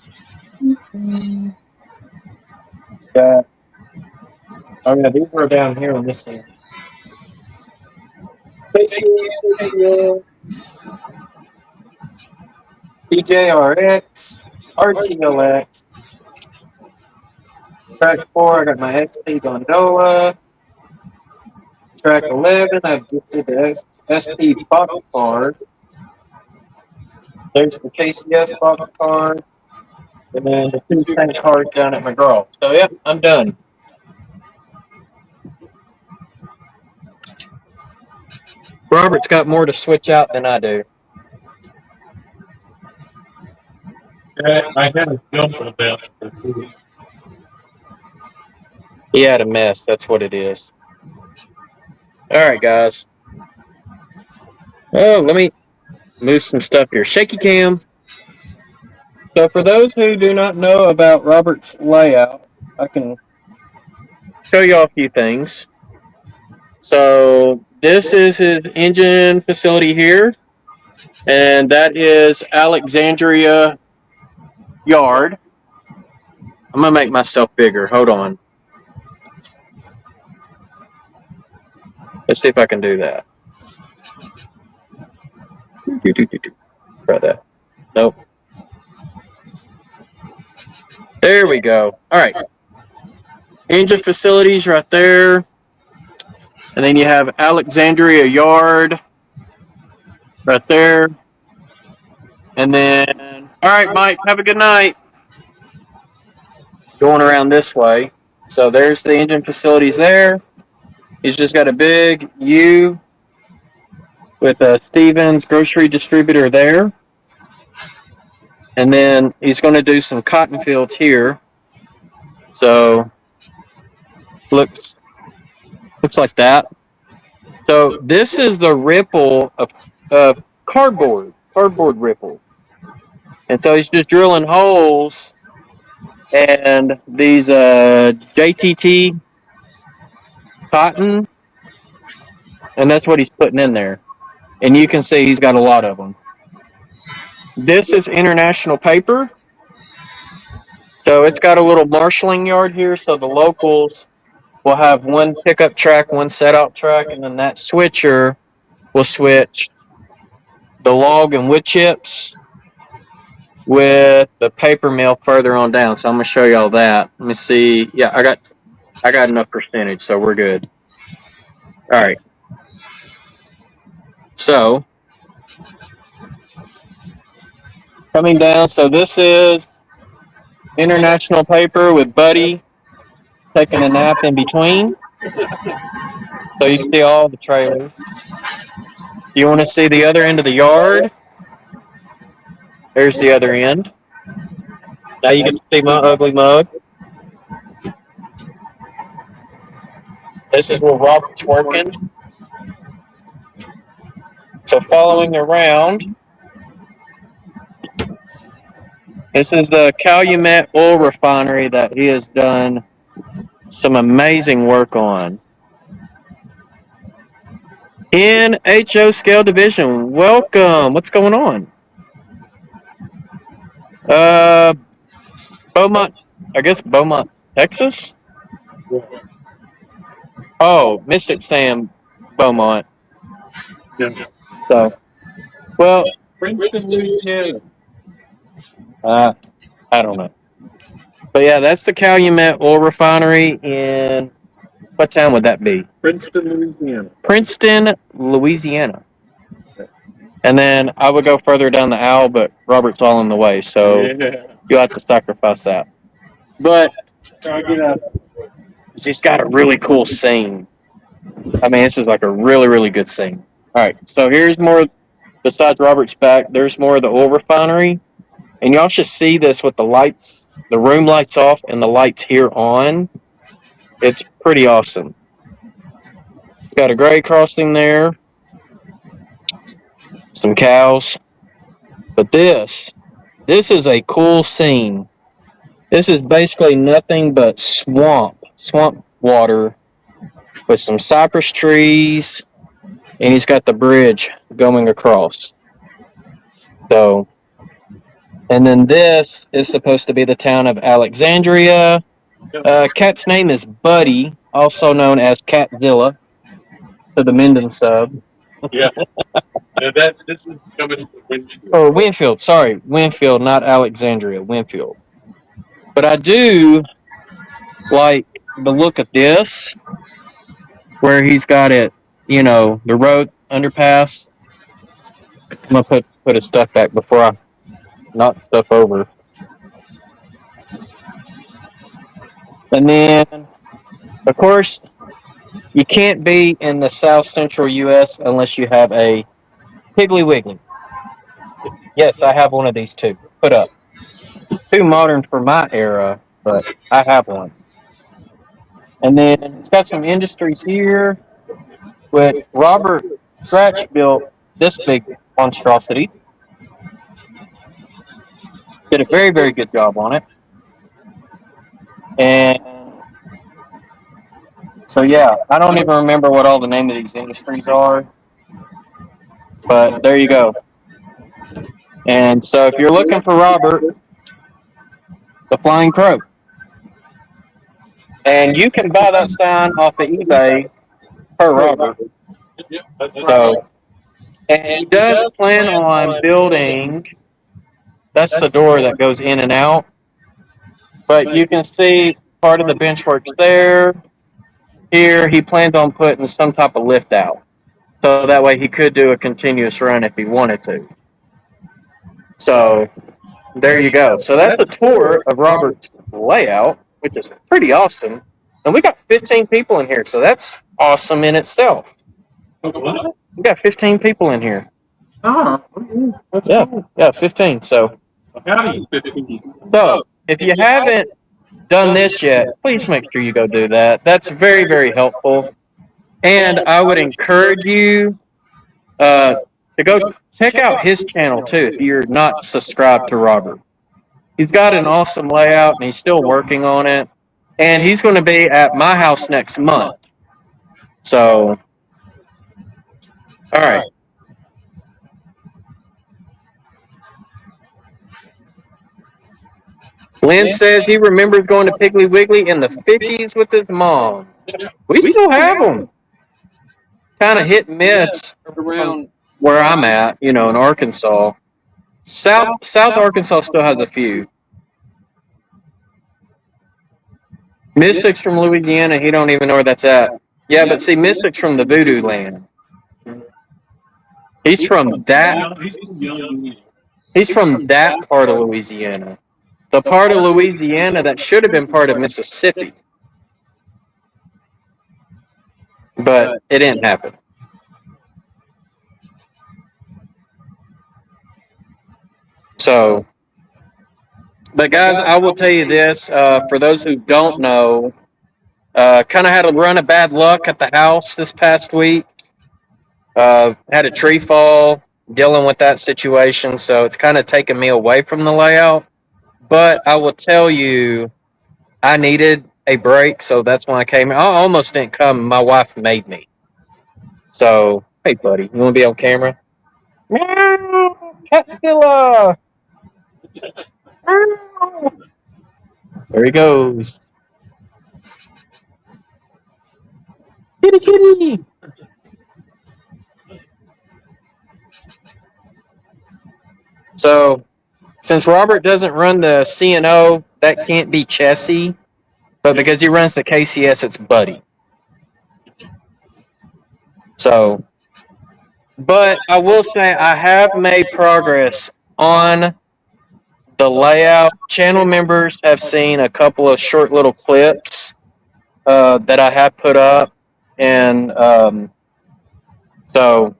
Got Oh yeah, these were down here on this thing. DJRX, RTLX, track 4, I got my XP Gondola. Track 11, I've just did the ST box card. There's the KCS box card. And then the 2 tank cards down at McGraw. So, yep, I'm done. Robert's got more to switch out than I do. I had a jump on that. He had a mess. That's what it is. All right, guys. Oh, let me move some stuff here. Shaky cam. So for those who do not know about Robert's layout, I can show you a few things. So this is his engine facility here, and that is Alexandria Yard. I'm going to make myself bigger. Hold on. Let's see if I can do that. Try that. Nope. There we go. All right. Engine facilities right there. And then you have Alexandria Yard right there. And then, all right, Mike, have a good night. Going around this way. So there's the engine facilities there. He's just got a big U with a Stevens grocery distributor there. And then he's going to do some cotton fields here. So looks like that. So this is the ripple of cardboard ripple. And so he's just drilling holes, and these JTT cotton, and that's what he's putting in there. And you can see he's got a lot of them. This is international paper. So it's got a little marshalling yard here, so the locals will have one pickup track, one set-out track, and then that switcher will switch the log and wood chips with the paper mill further on down. So I'm going to show y'all that. Let me see. Yeah, I got enough percentage, so we're good. All right. So coming down, so this is international paper with Buddy taking a nap in between. So you can see all the trailers. You want to see the other end of the yard? There's the other end. Now you can see my ugly mug. This is where Robert's working. So following around, this is the Calumet oil refinery that he has done some amazing work on. NHO Scale Division, welcome. What's going on? Beaumont, Texas? Oh, Mystic Sam Beaumont. Yeah. So, well, Princeton, Louisiana. I don't know. But yeah, that's the Calumet oil refinery in, what town would that be? Princeton, Louisiana. Princeton, Louisiana. And then I would go further down the aisle, but Robert's all in the way, so you'll have to sacrifice that. But he's got a really cool scene. I mean, this is like a really, really good scene. All right, so here's more, besides Robert's back, there's more of the oil refinery. And y'all should see this with the lights, the room lights off and the lights here on. It's pretty awesome. It's got a grade crossing there. Some cows. But this is a cool scene. This is basically nothing but swamp water with some cypress trees, and he's got the bridge going across. So, and then this is supposed to be the town of Alexandria, Cat's name is Buddy, also known as Catzilla, to the Minden Sub. Yeah. Now this is coming from Winfield. Or Winfield, sorry. Winfield, not Alexandria. Winfield. But I do like the look of this, where he's got it, the road underpass. I'm going to put his stuff back before I knock stuff over. And then, of course, you can't be in the South Central U.S. unless you have a Piggly Wiggly. Yes, I have one of these too. Put up. Too modern for my era, but I have one. And then it's got some industries here. With Robert Scratch built this big monstrosity. Did a very, very good job on it. And so, yeah, I don't even remember what all the name of these industries are. But there you go. And so if you're looking for Robert, the Flying Crow. And you can buy that sign off of eBay per Robert. So, and he does plan on building, that's the door that goes in and out. But you can see part of the benchwork there. Here, he planned on putting some type of lift out. So that way he could do a continuous run if he wanted to. So, there you go. So that's a tour of Robert's layout, which is pretty awesome. And we got 15 people in here, so that's awesome in itself. We got 15 people in here. Oh, that's cool. Yeah, 15. So, if you haven't done this yet, please make sure you go do that. That's very, very helpful. And I would encourage you to go check out his channel too if you're not subscribed to Robert. He's got an awesome layout and he's still working on it. And he's going to be at my house next month. So, all right. Lynn says he remembers going to Piggly Wiggly in the 50s with his mom. We still have them. Kind of hit and miss around where I'm at, in Arkansas. South Arkansas still has a few. Mystic's from Louisiana, he don't even know where that's at. Yeah, but see, Mystic's from the Voodoo Land. He's from that. He's from that part of Louisiana. The part of Louisiana that should have been part of Mississippi. But it didn't happen. So, but guys, I will tell you this, for those who don't know, kind of had a run of bad luck at the house this past week. Had a tree fall, dealing with that situation, so it's kind of taken me away from the layout. But I will tell you, I needed a break, so that's when I came. I almost didn't come. My wife made me. So, hey, buddy, you want to be on camera? Meow, Catzilla! There he goes. Kitty, kitty! So, since Robert doesn't run the C&O, that can't be Chessie. But because he runs the KCS, it's Buddy. So, but I will say I have made progress on the layout. Channel members have seen a couple of short little clips that I have put up. And so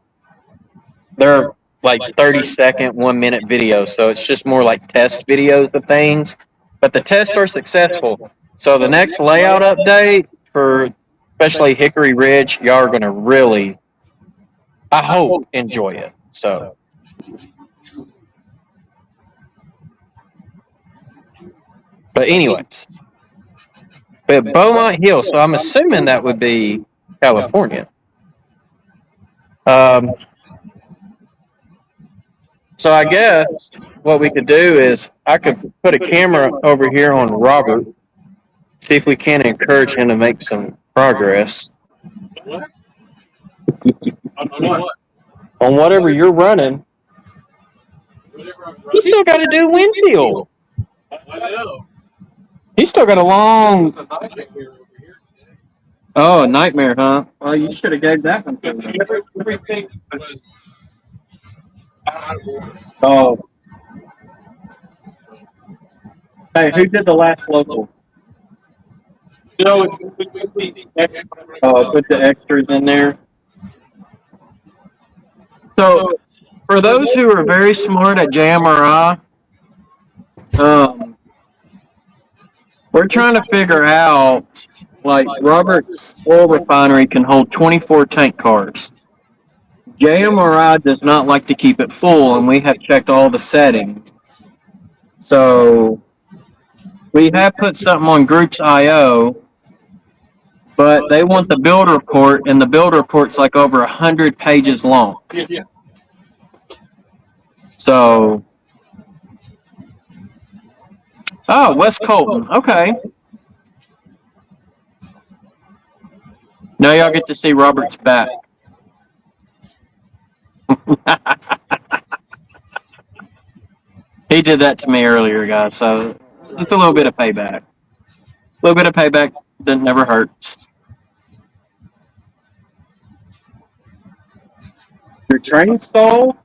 they're like 30-second, 1-minute videos. So it's just more like test videos of things. But the tests are successful. So the next layout update for especially Hickory Ridge, y'all are going to really, I hope, enjoy it. So. But anyways, but Beaumont Hill, so I'm assuming that would be California. So I guess what we could do is I could put a camera over here on Robert See if we can encourage him to make some progress What? on whatever you're running. He's still got to do Winfield. I know. He's still got a long. Oh, nightmare, huh? Well, you should have gave that one to me. Everything. Oh. Hey, who did the last local? No, it's Put the extras in there. So, for those who are very smart at JMRI, we're trying to figure out, like, Robert's oil refinery can hold 24 tank cars. JMRI does not like to keep it full, and we have checked all the settings. So, we have put something on Groups IO, but they want the build report, and the build report's like over 100 pages long. Yeah. So, oh, West Colton, okay. Now y'all get to see Robert's back. He did that to me earlier, guys, so it's a little bit of payback. A little bit of payback that never hurts. Your train stalled?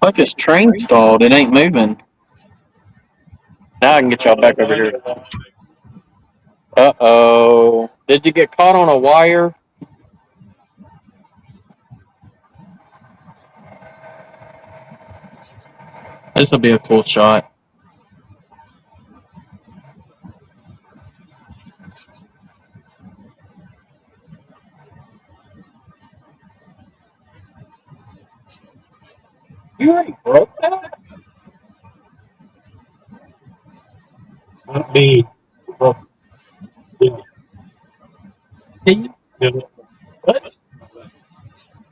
Like his train stalled, it ain't moving. Now I can get y'all back over here. Uh-oh. Did you get caught on a wire? This will be a cool shot. You already broke that? not me. Well, yeah. What?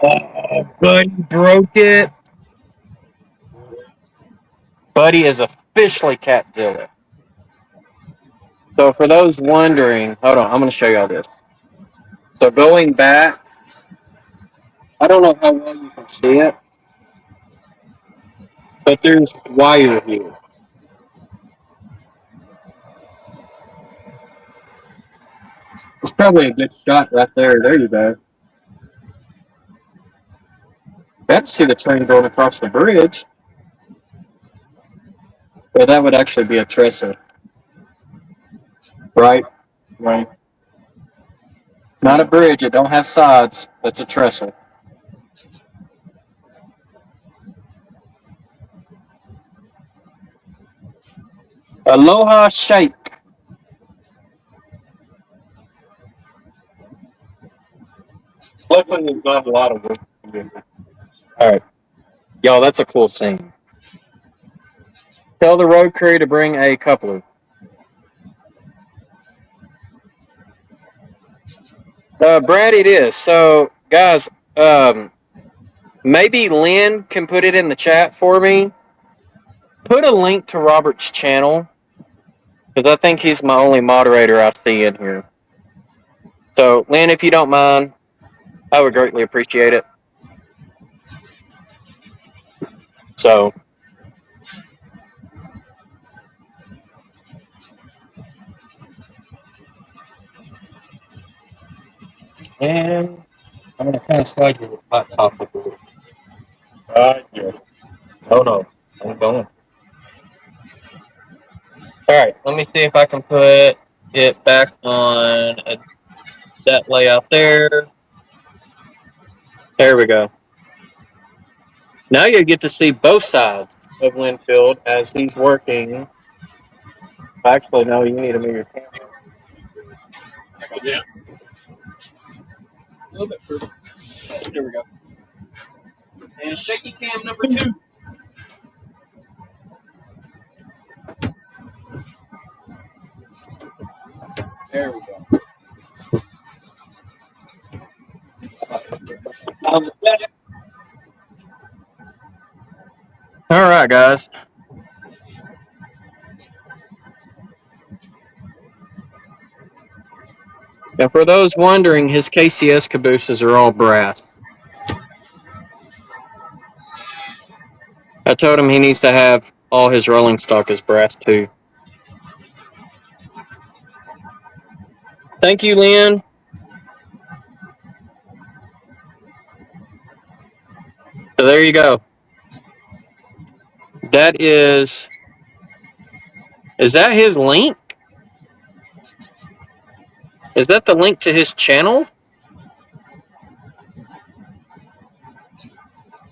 Oh, Buddy broke it. Buddy is officially Catzilla. So for those wondering, hold on, I'm going to show y'all this. So going back, I don't know how well you can see it, but there's wire here. It's probably a good shot right there. There you go. Better see the train going across the bridge. Well, that would actually be a trestle. Right? Right. Not a bridge. It don't have sides. That's a trestle. Aloha Shake. Luckily, there's not a lot of work to do. All right. Y'all, that's a cool scene. Tell the road crew to bring a coupler. Brad, it is. So, guys, maybe Lynn can put it in the chat for me. Put a link to Robert's channel, because I think he's my only moderator I see in here. So, Lynn, if you don't mind, I would greatly appreciate it. So, and I'm going to kind of slide your laptop a bit. Yeah. Oh, no. I'm going. All right, let me see if I can put it back on that layout there. There we go. Now you get to see both sides of Winfield as he's working. Actually, no, you need to move your camera. Yeah. A little bit further. There we go. And shaky cam number 2. There we go. All right, guys. And for those wondering, his KCS cabooses are all brass. I told him he needs to have all his rolling stock as brass too. Thank you, Lynn. So there you go. That is that his link? Is that the link to his channel?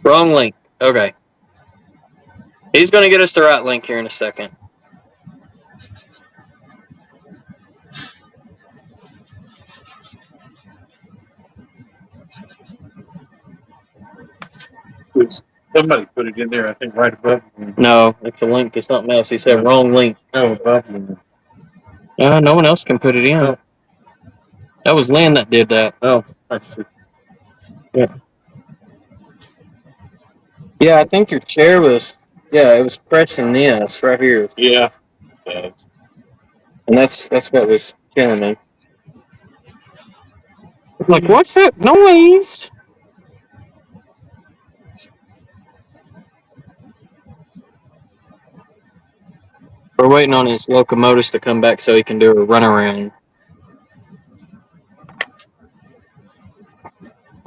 Wrong link. Okay. He's going to get us the right link here in a second. Somebody put it in there, I think, right above me. No, it's a link to something else. He said wrong link. No, above me. No one else can put it in. Oh. That was Lynn that did that. Oh, I see. Yeah, I think your chair was. Yeah, it was pressing this right here, Yeah. and that's what was killing me. Like, what's that noise? We're waiting on his locomotives to come back so he can do a runaround.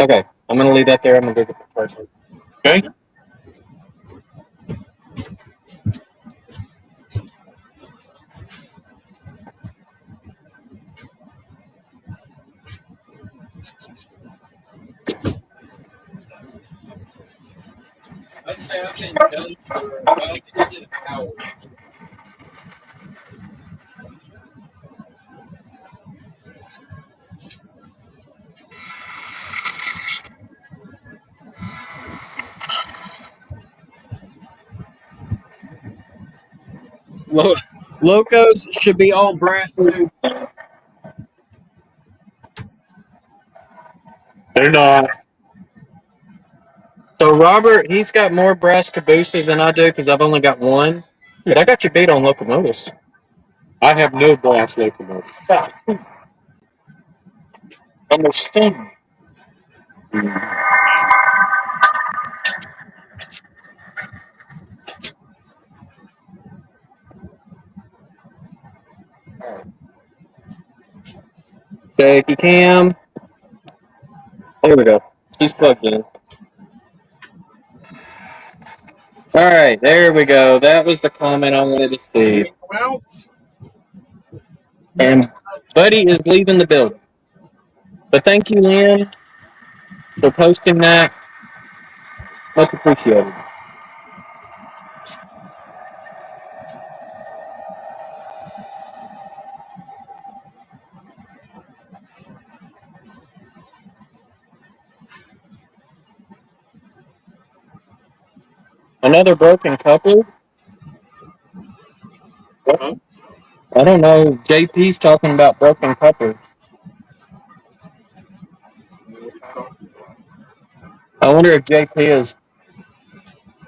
Okay, I'm gonna leave that there. I'm gonna go get the charger. Okay. I'd say I've been done for about an hour. Locos should be all brass too. They're not. So Robert, he's got more brass cabooses than I do because I've only got one. But I got you beat on locomotives. I have no brass locomotive. Understand? Shaky cam. There we go. She's plugged in. All right, there we go. That was the comment I wanted to see. And Buddy is leaving the building. But thank you, Lynn, for posting that. Much appreciated. Another broken couple? Huh? I don't know. JP's talking about broken couples. I wonder if JP is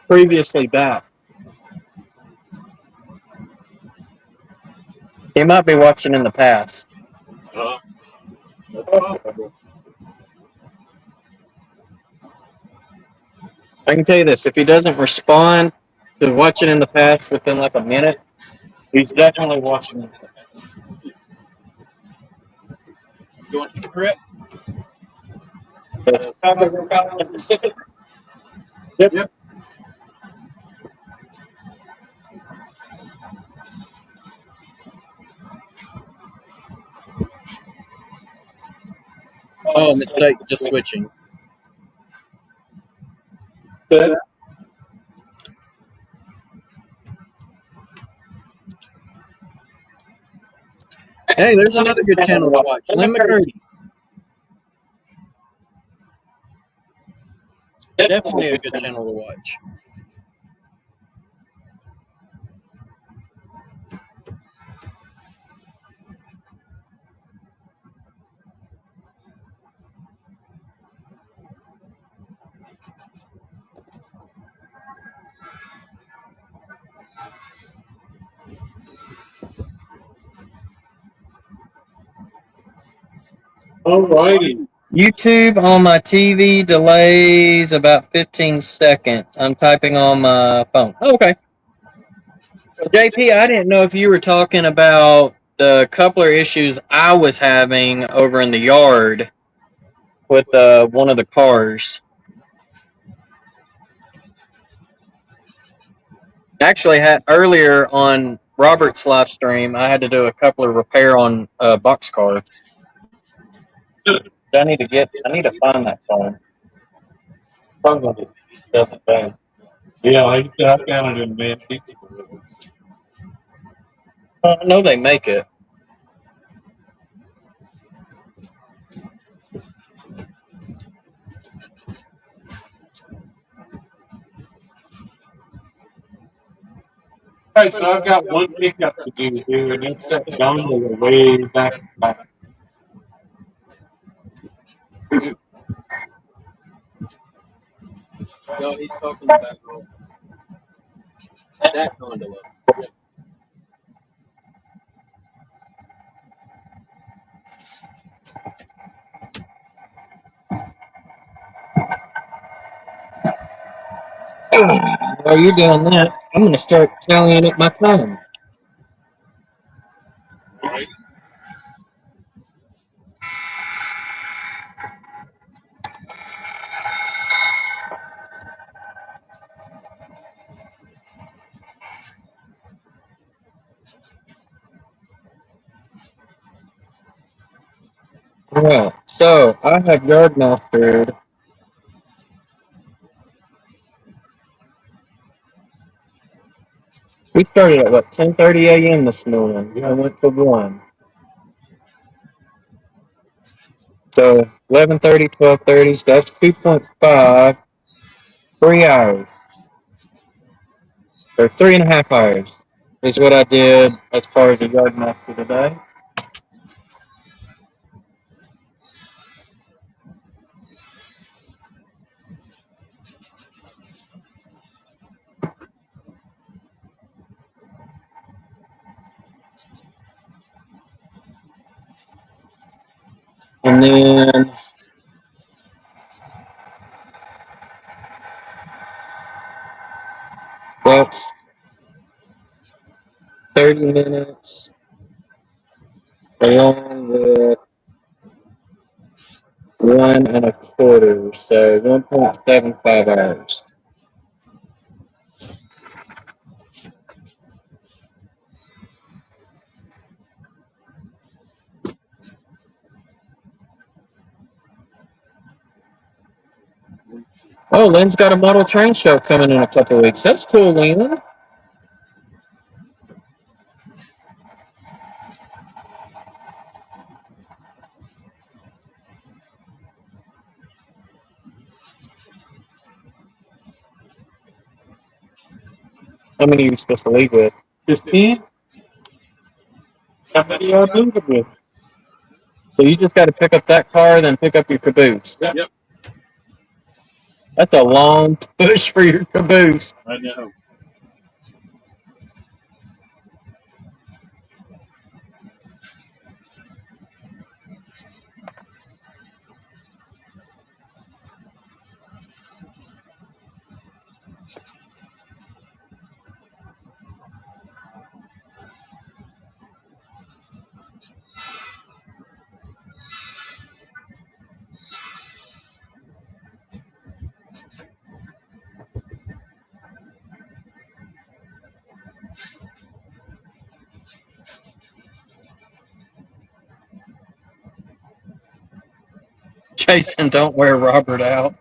previously back. He might be watching in the past. I can tell you this, if he doesn't respond to watching in the past within like a minute, he's definitely watching in the past. Going to the crypt. That's probably we're about in the Pacific. Yep. Oh, mistake. Just switching. But Hey, there's another good channel to watch. Lynn McCurdy. Definitely a good channel to watch. Alrighty. YouTube on my TV delays about 15 seconds. I'm typing on my phone. Oh, okay. So JP, I didn't know if you were talking about the coupler issues I was having over in the yard with one of the cars. Actually, had earlier on Robert's live stream, I had to do a coupler repair on a boxcar. I need to find that phone. Probably doesn't bang. Yeah, I found it in Manteca. I know they make it. Alright, so I've got one pickup to do here, and it's that gondola way back. No, he's talking about that gondola. While you're doing that, I'm going to start tallying up my time. Alright, so I have yard mastered. We started at what, 10:30 a.m. this morning. I went to 1. So 11:30, 12:30, so that's 2.5, 3 hours. Or 3.5 hours is what I did as far as a yard master today. And then that's 30 minutes along with 1.25, so 1.75 hours. Oh, Lynn's got a model train show coming in a couple weeks. That's cool, Lynn. How many are you supposed to leave with? 15? How many are moving with? So you just got to pick up that car, then pick up your caboose. Yep. That's a long push for your caboose. I know. Jason, don't wear Robert out.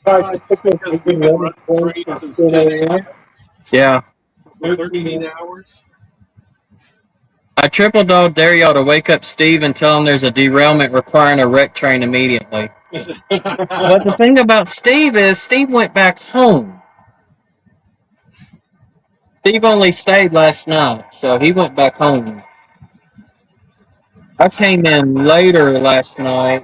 Alright, just pick up the other point from 10 a.m. Yeah. 13 hours? I triple dog dare y'all to wake up Steve and tell him there's a derailment requiring a wreck train immediately. But the thing about Steve is Steve went back home. Steve only stayed last night, so he went back home. I came in later last night,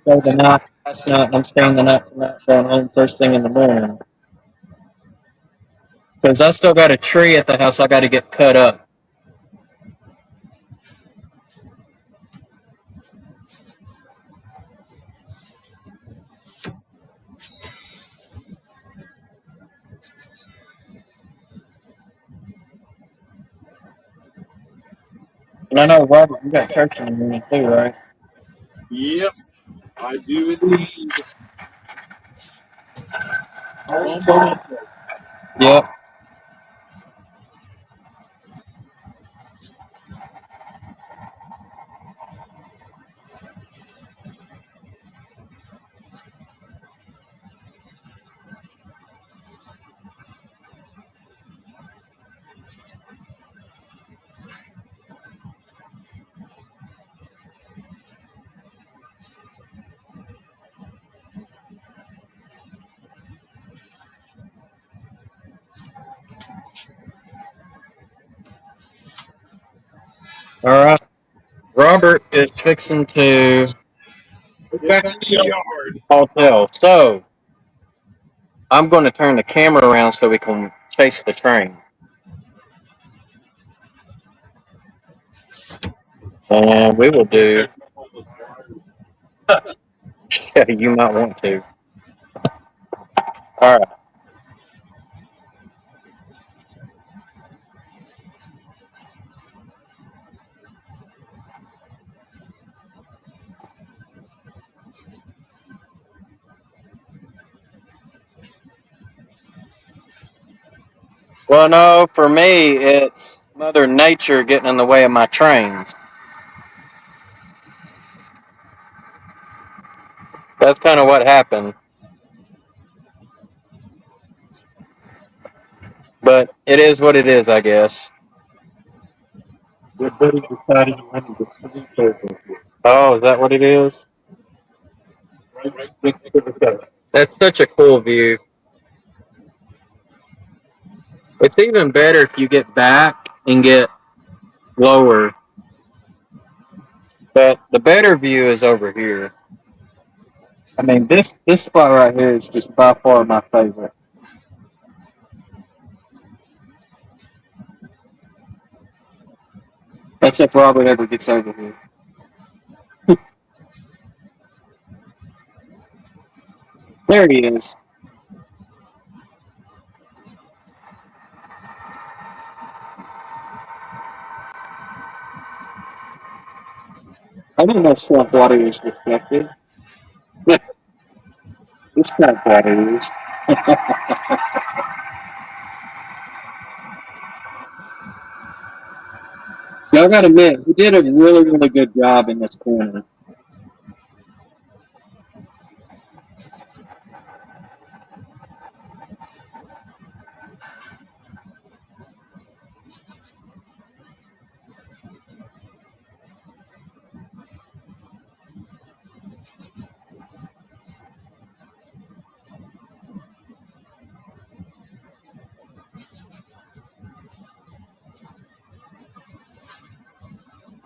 so the night last night, and I'm staying the night tonight, going home first thing in the morning. Because I still got a tree at the house I got to get cut up. And I know, Robert, you got church in the morning too, right? Yep, I do indeed. Almost. Yep. All right. Robert is fixing to Get back to the yard. hotel. So I'm going to turn the camera around so we can chase the train. And we will do. Yeah, you might want to. All right. Well, no, for me, it's Mother Nature getting in the way of my trains. That's kind of what happened. But it is what it is, I guess. Your buddy decided he wanted to swing over. Oh, is that what it is? Right next to the coast. That's such a cool view. It's even better if you get back and get lower. But the better view is over here. I mean, this spot right here is just by far my favorite. That's if Robert ever gets over here. There he is. I didn't know swamp water was reflected. This kind of water is. Y'all gotta admit, he did a really, really good job in this corner.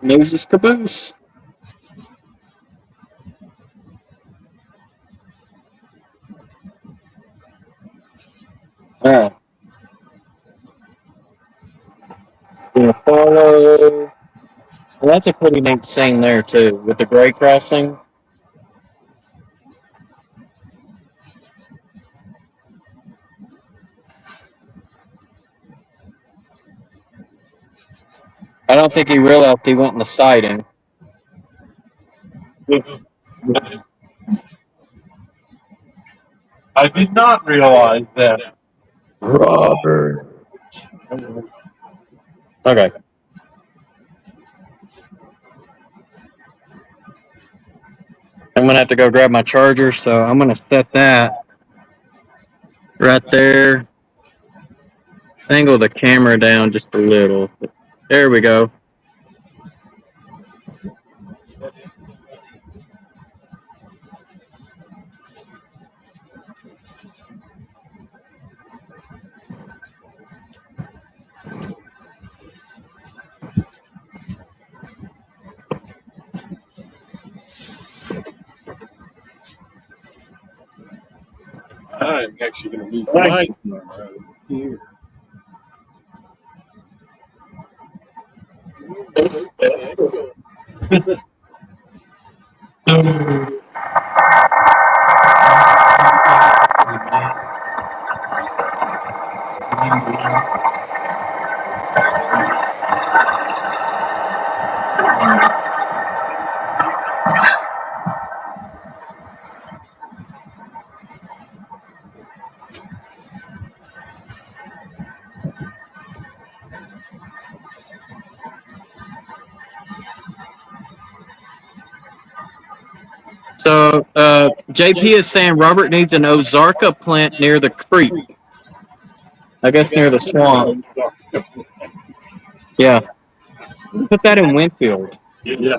There's his caboose. Alright. Gonna follow. Well, that's a pretty neat scene there too, with the grade crossing. I don't think he realized he went in the siding. I did not realize that. Robert. Okay. I'm gonna have to go grab my charger, so I'm gonna set that right there. Angle the camera down just a little. There we go. I'm actually going to move my camera over here. So JP is saying Robert needs an Ozarka plant near the creek. I guess near the swamp. Yeah. Put that in Winfield. Yeah.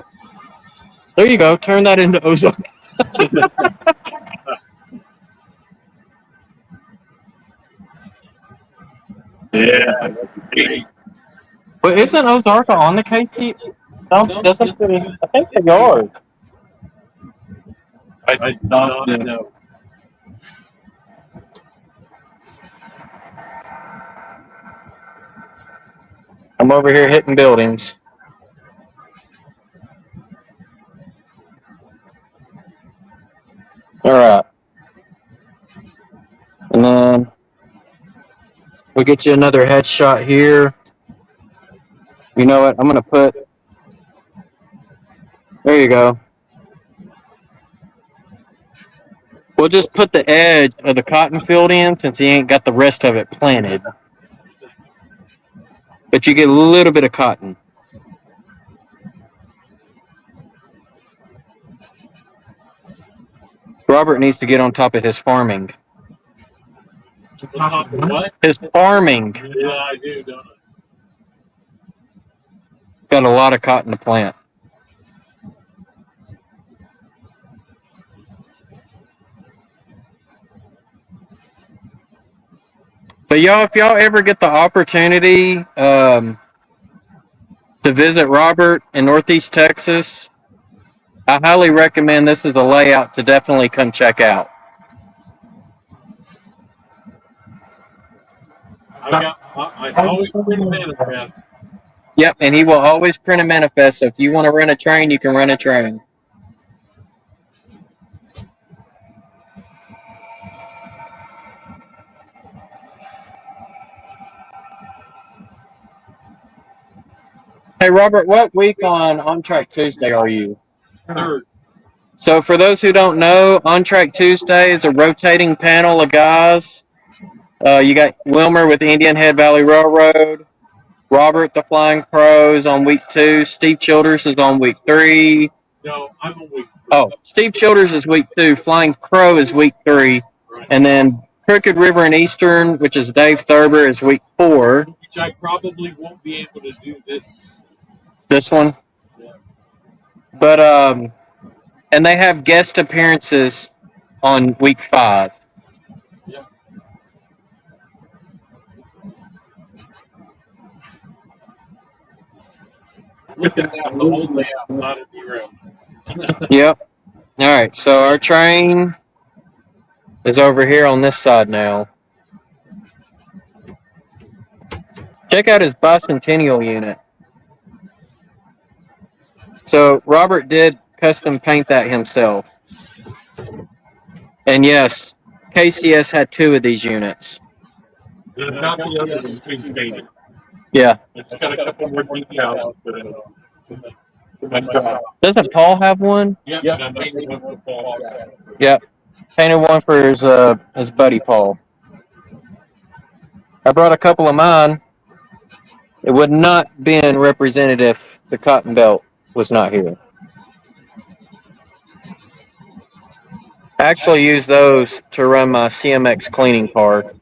There you go. Turn that into Ozarka. Yeah. But isn't Ozarka on the KC? No, doesn't it? I think they are. I did not know. I'm over here hitting buildings. All right. And then we'll get you another headshot here. You know what? I'm going to put. There you go. We'll just put the edge of the cotton field in since he ain't got the rest of it planted. But you get a little bit of cotton. Robert needs to get on top of his farming. What? His farming. Yeah, I do, don't I? Got a lot of cotton to plant. But y'all, if y'all ever get the opportunity to visit Robert in Northeast Texas, I highly recommend this as a layout to definitely come check out. I always print a manifest. Yep, and he will always print a manifest. So if you want to rent a train, you can rent a train. Hey, Robert, what week on Track Tuesday are you? Third. So for those who don't know, On Track Tuesday is a rotating panel of guys. You got Wilmer with the Indian Head Valley Railroad. Robert the Flying Crow is on week 2. Steve Childers is on week 3. No, I'm a week. Oh, Steve Childers is week 2. Flying Crow is week 3. Right. And then Crooked River and Eastern, which is Dave Thurber, is week 4. Which I probably won't be able to do this. This one? Yeah. But, and they have guest appearances on week 5. Yeah. Looking at the whole layout, not a derail. Yep. All right, so our train is over here on this side now. Check out his bicentennial unit. So Robert did custom paint that himself. And yes, KCS had 2 of these units. Not the other one painted. Yeah. It's got a couple more details. Doesn't Paul have one? Yeah. Yep. Painted one for his buddy Paul. I brought a couple of mine. It would not been represented if the cotton belt was not here. I actually use those to run my CMX cleaning car.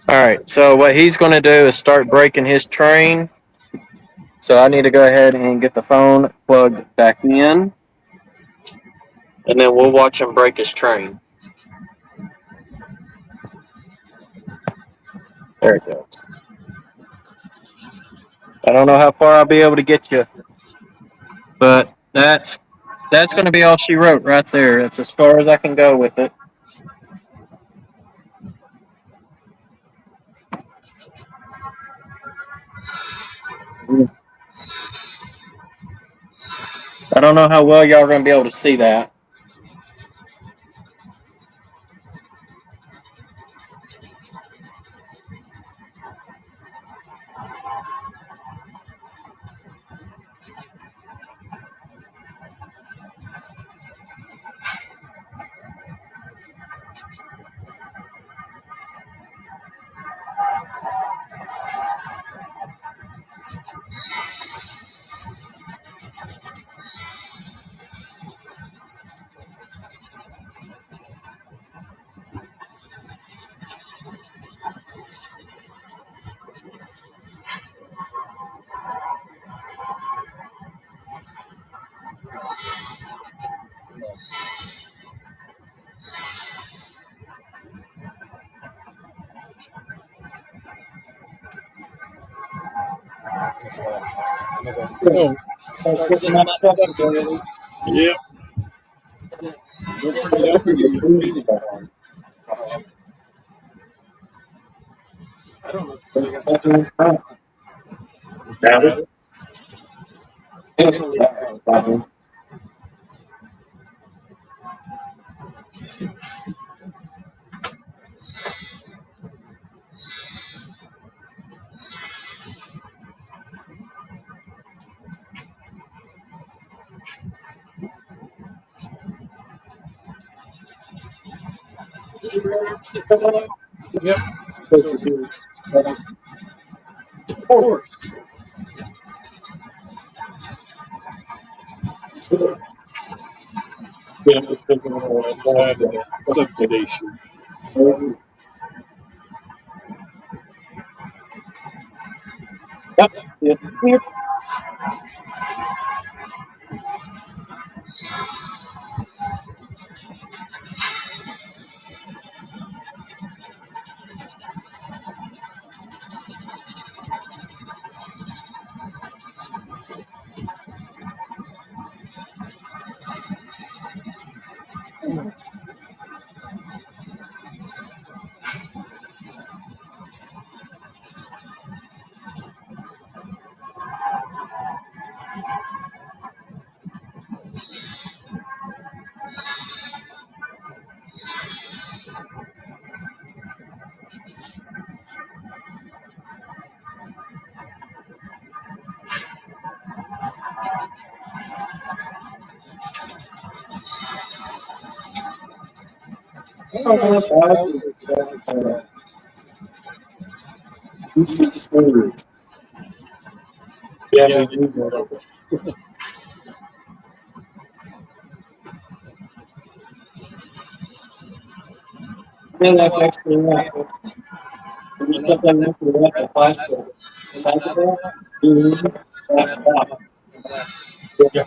Alright, so what he's going to do is start breaking his train. So I need to go ahead and get the phone plugged back in. And then we'll watch him break his train. There it goes. I don't know how far I'll be able to get you. But that's going to be all she wrote right there. That's as far as I can go with it. I don't know how well y'all are going to be able to see that. So, start getting my stuff together. Yep. Don't forget your feedback. I don't know if it's still got stuff. Got it? It'll leave out. Is this record still low? Yep. Of course. Yeah, it's a substation. Yep. Yeah, we do know. Then that next thing, when you put them into the plastic, inside of that, that's fine. Yeah.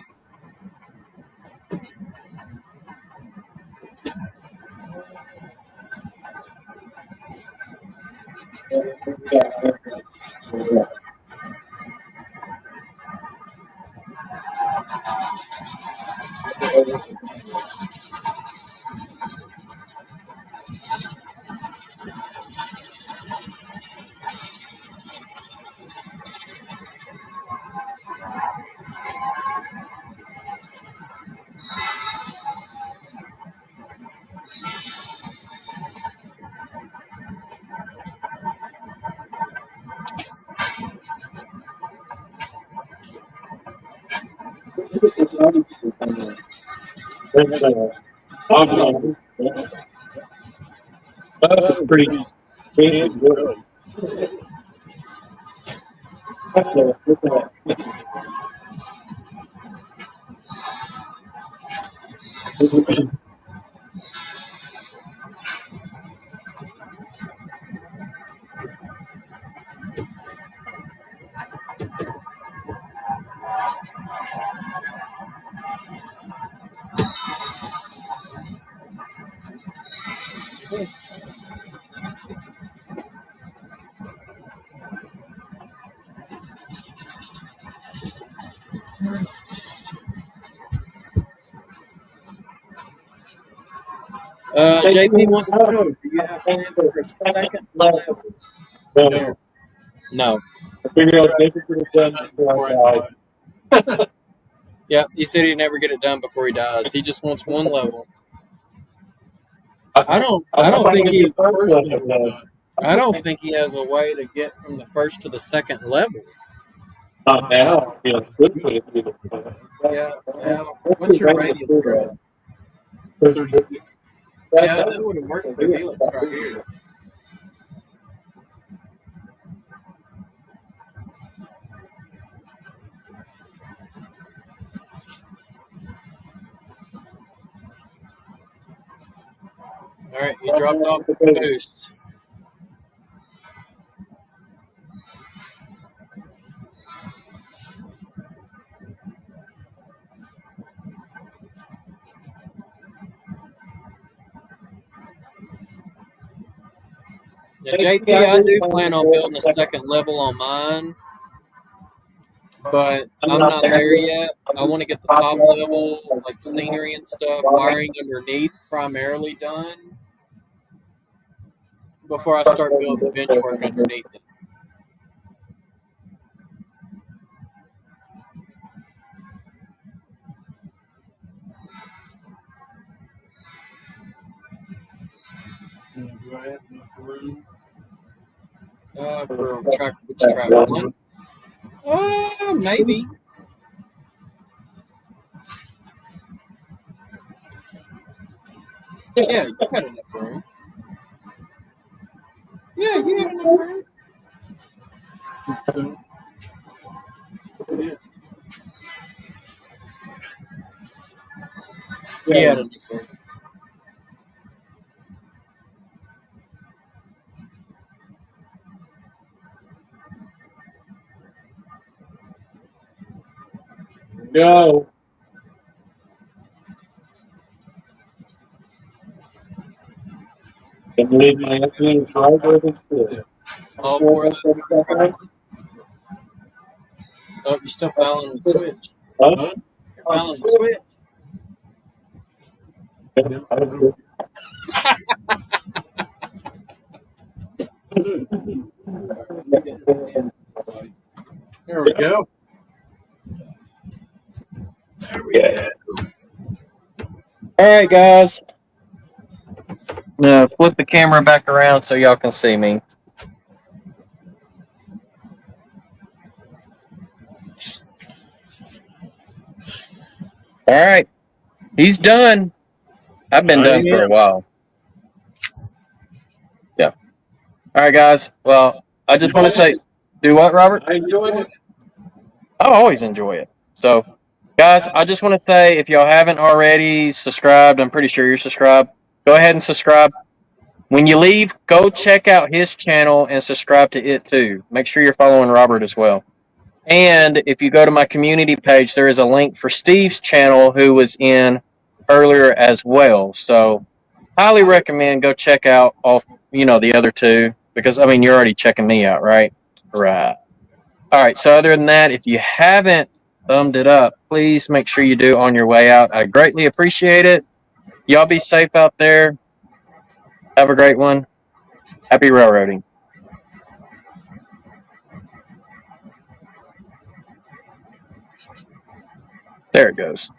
That's pretty big. JP wants to know, do you have plans for a second level? No. No. I figured I'd make it to the done before I died. Yeah, he said he'd never get it done before he dies. He just wants one level. I don't think he I don't think he has a way to get from the first to the second level. Not now. Yeah, good way to do it. Yeah. Now, what's your radius, bro? 36. Yeah, that would have worked for Helix right here. All right, he dropped off the boost. Yeah, JP, I do plan on building a second level on mine. but I'm not there yet. I want to get the top level, like scenery and stuff, wiring underneath primarily done before I start building benchwork underneath it. Do I have enough room? For track, which track one? Maybe. Yeah, you got enough room. Yeah, you got enough room. So, yeah. You had enough room. Go. Can you leave my afternoon driveway instead? All four of those track one. Oh, you're still fouling the switch. Huh? You're fouling the switch. There we go. There we go. All right, guys. Now flip the camera back around so y'all can see me. All right, he's done. I've been done for a while. Yeah. All right, guys. Well, I just want to say, do what, Robert? I enjoyed it. I always enjoy it. So, guys, I just want to say, if y'all haven't already subscribed, I'm pretty sure you're subscribed. Go ahead and subscribe. When you leave, go check out his channel and subscribe to it too. Make sure you're following Robert as well. And if you go to my community page, there is a link for Steve's channel, who was in earlier as well. So, highly recommend go check out all the other two, because I mean you're already checking me out, right? Right. All right. So other than that, if you haven't thumbed it up, please make sure you do on your way out. I greatly appreciate it. Y'all be safe out there. Have a great one. Happy railroading. There it goes.